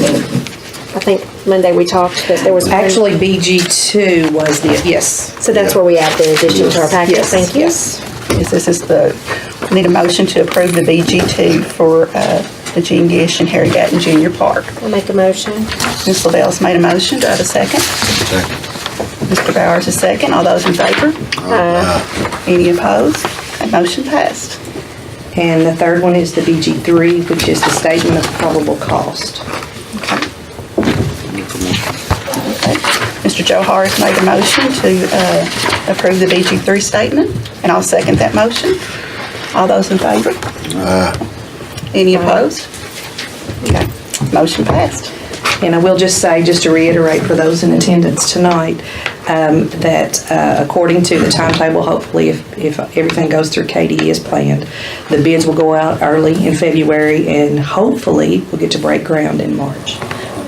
I think Monday we talked that there was. Actually, BG2 was the, yes. So that's where we add the addition to our packet. Yes, Thank you. yes. Yes, this is we need a motion to approve the BG2 for the Gene Gish and Harry Gatton Jr. Park. I'll make a motion. Ms. LaBelle's made a motion. Do I have a second? Second. Mr. Bowers a second. All those in favor? Any opposed? That motion passed. And the third one is the BG3, which is the statement of probable cost. Okay. Mr. Joe Harris made a motion to approve the BG3 statement, and I'll second that motion. All those in favor? Any opposed? Okay, motion passed. And I will just say, just to reiterate for those in attendance tonight, that according to the timetable, hopefully if everything goes through KDE as planned, the bids will go out early in February and hopefully we'll get to break ground in March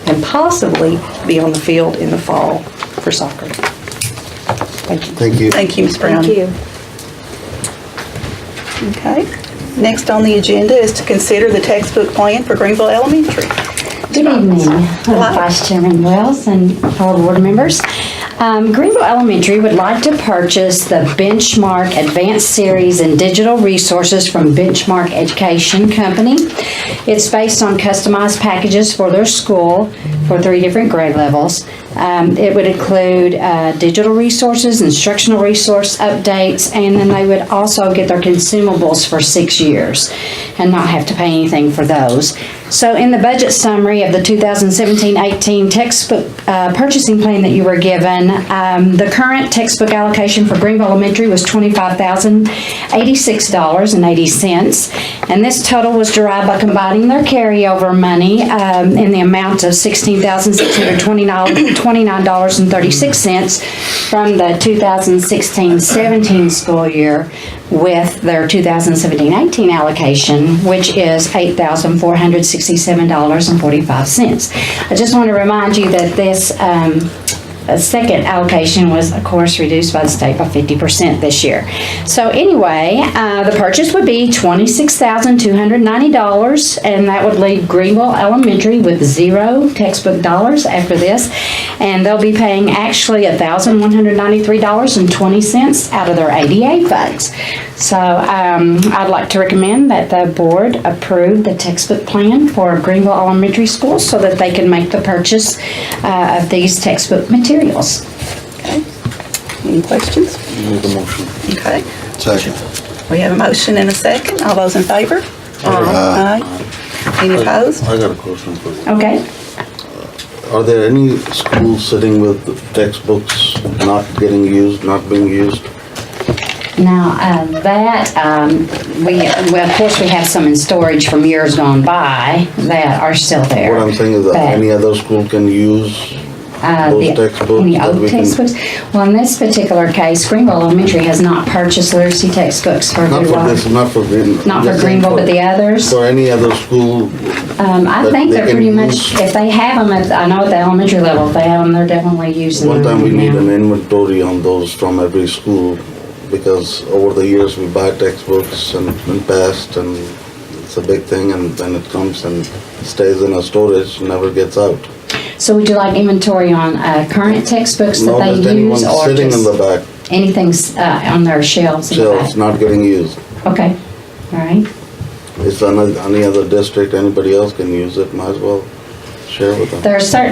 and possibly be on the field in the fall for soccer. Thank you. Thank you. Thank you, Ms. Brown. Thank you. Okay. Next on the agenda is to consider the textbook plan for Greenville Elementary. Good evening, Vice Chairman Wells and fellow board members. Greenville Elementary would like to purchase the Benchmark Advanced Series in Digital Resources from Benchmark Education Company. It's based on customized packages for their school for 3 different grade levels. It would include digital resources, instructional resource updates, and then they would also get their consumables for 6 years and not have to pay anything for those. So in the budget summary of the 2017-18 textbook purchasing plan that you were given, the current textbook allocation for Greenville Elementary was $25,086.80, and this total was derived by combining their carryover money in the amount of $16,629.36 from the 2016-17 school year with their 2017-18 allocation, which is $8,467.45. I just want to remind you that this second allocation was, of course, reduced by the state by 50% this year. So anyway, the purchase would be $26,290, and that would leave Greenville Elementary with 0 textbook dollars after this, and they'll be paying actually $1,193.20 out of their ADA funds. So I'd like to recommend that the board approve the textbook plan for Greenville Elementary School so that they can make the purchase of these textbook materials. Okay. Any questions? Make a motion. Okay. Second. We have a motion and a second. All those in favor? Aye. Any opposed? I got a question for you. Okay. Are there any schools sitting with textbooks not getting used, not being used? Now, of course, we have some in storage from years gone by that are still there. What I'm saying is that But, any other school can use those textbooks? Any that old we can- textbooks? Well, in this particular case, Greenville Elementary has not purchased literacy textbooks for a Not good for while. this, not for Greenville. Not for Greenville, but the others? For any other school? I that think they they're can pretty much, use? if they have them, I know at the elementary level, if they have them, they're definitely using them One time we need now. an inventory on those from every school, because over the years we buy textbooks and past, and it's a big thing, and then it comes and stays in a storage, never gets out. So would you like inventory on current textbooks that No, they just anyone use, or sitting in just the back, anything's on their shelves in the back? shelves, not getting used. Okay, all right. It's any other district, anybody else can use it, might as well share with them.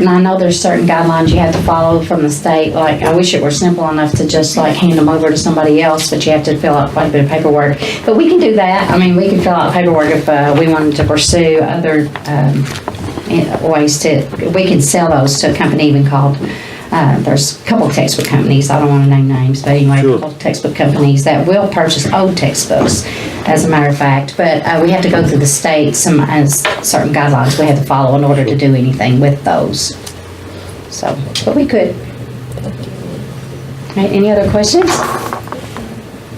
I know there's certain guidelines you have to follow from the state, like, I wish it were simple enough to just like hand them over to somebody else, but you have to fill out quite a bit of paperwork. But we can do that. I mean, we can fill out paperwork if we wanted to pursue other ways we can sell those to a company even called, there's a couple of textbook companies, I don't want to name names, but anyway, a couple of textbook companies that will purchase old textbooks, as a matter of fact, but we have to go through the state, certain guidelines we have to follow in order to do anything with those. So, but we could. Right, any other questions?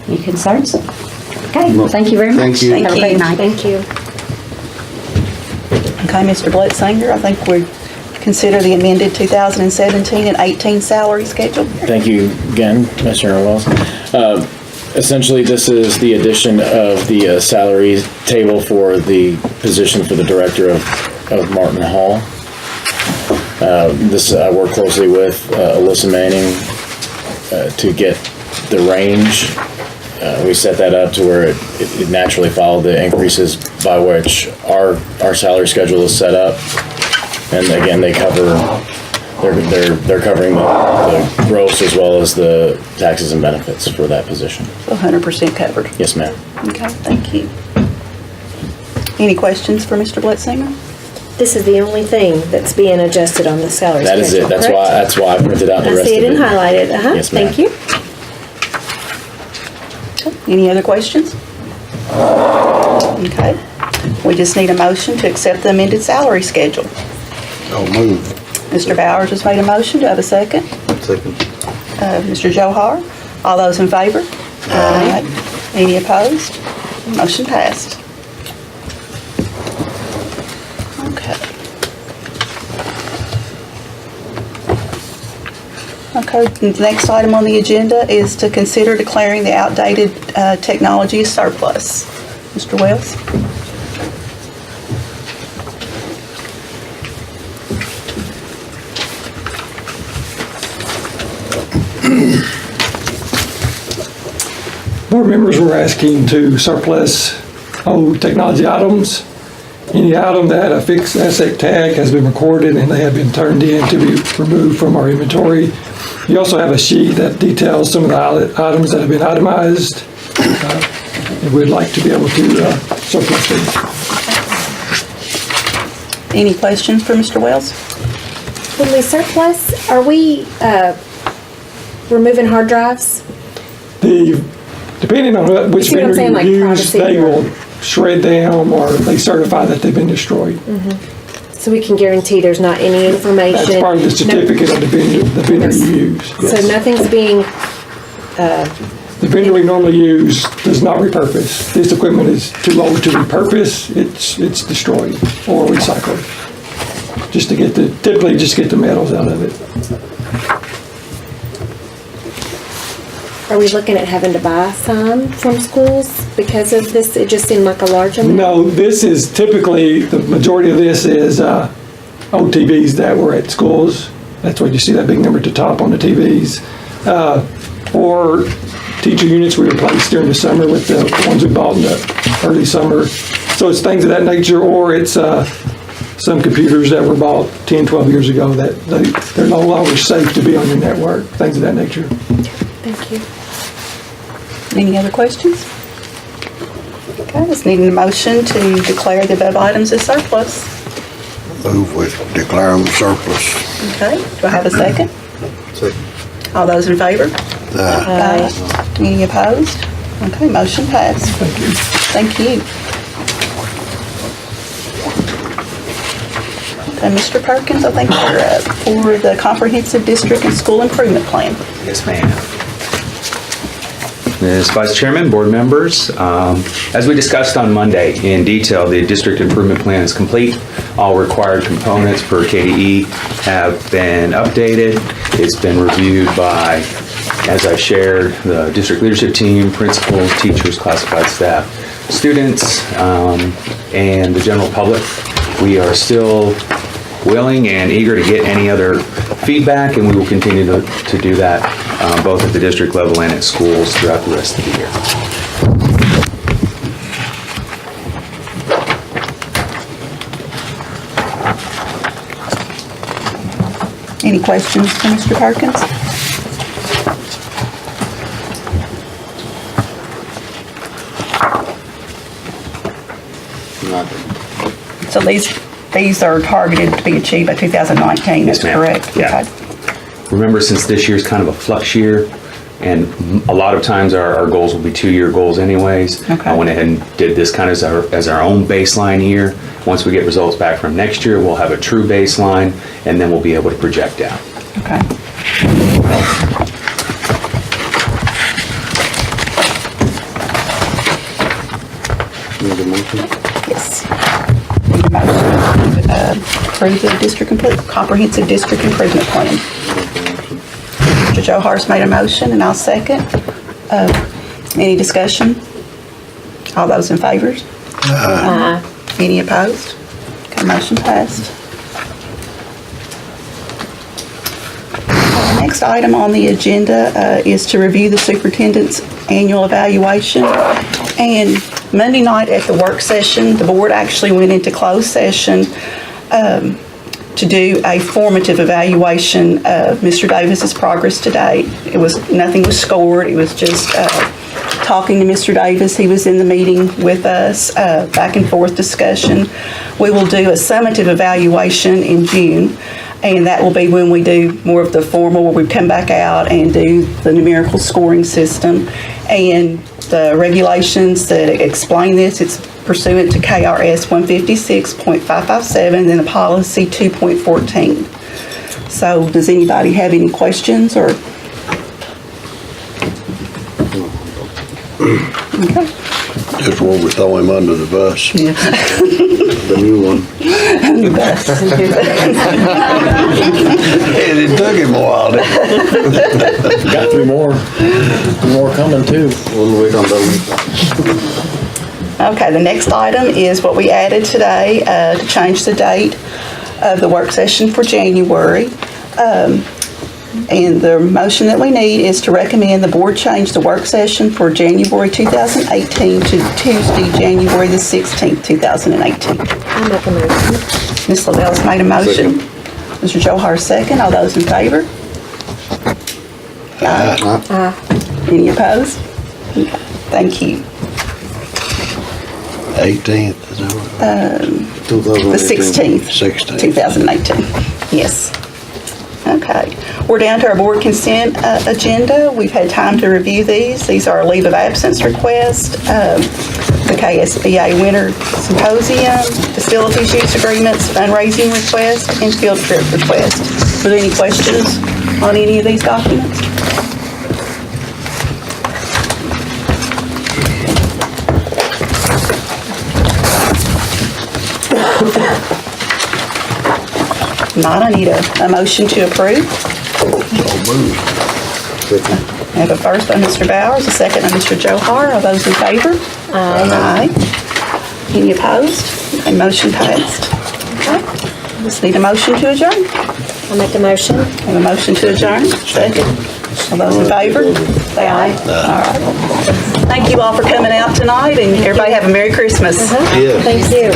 Any concerns? Okay, well, thank you very much. Thank you. Have a great night. Thank you. Okay, Mr. Blitzinger, I think we consider the amended 2017 and 18 salary schedule. Thank you again, Commissioner Wells. Essentially, this is the addition of the salary table for the position for the Director of of Martin Hall. I work closely with Alyssa Manning to get the range. We set that up to where it naturally followed the increases by which our salary schedule is set up. And again, they're covering the gross as well as the taxes and benefits for that position. 100% covered. Yes, ma'am. Okay, thank you. Any questions for Mr. Bletzinger? This is the only thing that's being adjusted on the salary That schedule, is it. correct? That's why I printed out the I rest see of it it. and highlighted. Yes, ma'am. Thank you. Any other questions? Okay. We just need a motion to accept the amended salary schedule. I'll move. Mr. Bowers has made a motion. Do I have a second? Second. Mr. Johar. All those in favor? Aye. Any opposed? Motion passed. Okay. Okay, the next item on the agenda is to consider declaring the outdated technology surplus. Mr. Wells? Board members were asking to surplus old technology items. Any item that had a fixed asset tag has been recorded and they have been turned in to be removed from our inventory. You also have a sheet that details some of the items that have been itemized. And we'd like to be able to surplus these. Any questions for Mr. Wells? When we surplus, are we removing hard drives? Depending on which See what I'm vendor saying, like you use, privacy they or- will shred them or they certify that they've been destroyed. So we can guarantee there's not any information? That's part of the certificate of the vendor you use. So yes. nothing's being, The vendor we normally use does not repurpose. This equipment is too old to repurpose. It's destroyed or recycled. Typically just get the metals out of it. are we looking at having to buy some from schools because of this? It just seemed like a large amount. No, this is typically, the majority of this is old TVs that were at schools. That's why you see that big number at the top on the TVs. Or teacher units we replaced during the summer with the ones we bought in the early summer. So it's things of that nature, or it's some computers that were bought 10, 12 years ago that they're no longer safe to be on your network, things of that nature. Thank you. Any other questions? Okay, just needing a motion to declare the above items as surplus. Move with declare them surplus. Okay, do I have a second? Second. All those in favor? Aye. Any opposed? Okay, motion passed. Thank you. Thank you. Okay, Mr. Perkins, I think you're up for the Comprehensive District and School Improvement Plan. Yes, ma'am. Ms. Vice Chairman, board members, as we discussed on Monday in detail, the district improvement plan is complete. All required components per KDE have been updated. It's been reviewed by, as I shared, the district leadership team, principals, teachers, classified staff, students, and the general public. We are still willing and eager to get any other feedback, and we will continue to do that both at the district level and at schools throughout the rest of the year. Any questions for Mr. Perkins? Nothing. So these are targeted to be achieved by 2019, Yes, that's ma'am. correct? Yeah. Okay. Remember, since this year's kind of a flux year, and a lot of times our goals will be 2-year goals anyways. Okay. I went ahead and did this kind of as our own baseline year. Once we get results back from next year, we'll have a true baseline, and then we'll be able to project out. Okay. Need a motion? Yes. Need a motion to approve the Comprehensive District Improvement Plan. Mr. Johar's made a motion, and I'll second. Any discussion? All those in favor? Any opposed? Okay, Motion passed. The next item on the agenda is to review the superintendent's annual evaluation. And Monday night at the work session, the board actually went into closed session to do a formative evaluation of Mr. Davis's progress to date. Nothing was scored. It was just talking to Mr. Davis. He was in the meeting with us, back and forth discussion. We will do a summative evaluation in June, and that will be when we do more of the formal, where we come back out and do the numerical scoring system. And the regulations that explain this, it's pursuant to KRS 156.557 and the policy 2.14. So does anybody have any questions or? Okay. Just when we throw him under the bus. Yeah. The new one. The bus. It took him a while. Got three more coming too. We'll wait on that one. Okay, the next item is what we added today to change the date of the work session for January. And the motion that we need is to recommend the board change the work session for January 2018 to Tuesday, January the 16th, 2018. I make a motion. Ms. Lavell's made a motion. Mr. Johar, second. All those in favor? Aye. Aye. Any opposed? Okay, thank you. 18th, is that right? The 16th. 16th. 2018, yes. Okay, we're down to our board consent agenda. We've had time to review these. These are a leave of absence request, the KSBA Winter Symposium, facilities use agreements, fundraising request, and field trip request. Are there any questions on any of these documents? Not, I need a motion to approve. I have a first by Mr. Bowers, a second by Mr. Johar. Are those in favor? Aye. Any opposed? And motion passed. Okay. Just need a motion to adjourn. I make a motion. Have a motion to adjourn. Second. All those in favor? Say aye. All right. Thank you all for coming out tonight, and everybody have a Merry Christmas. Yeah. Thank you.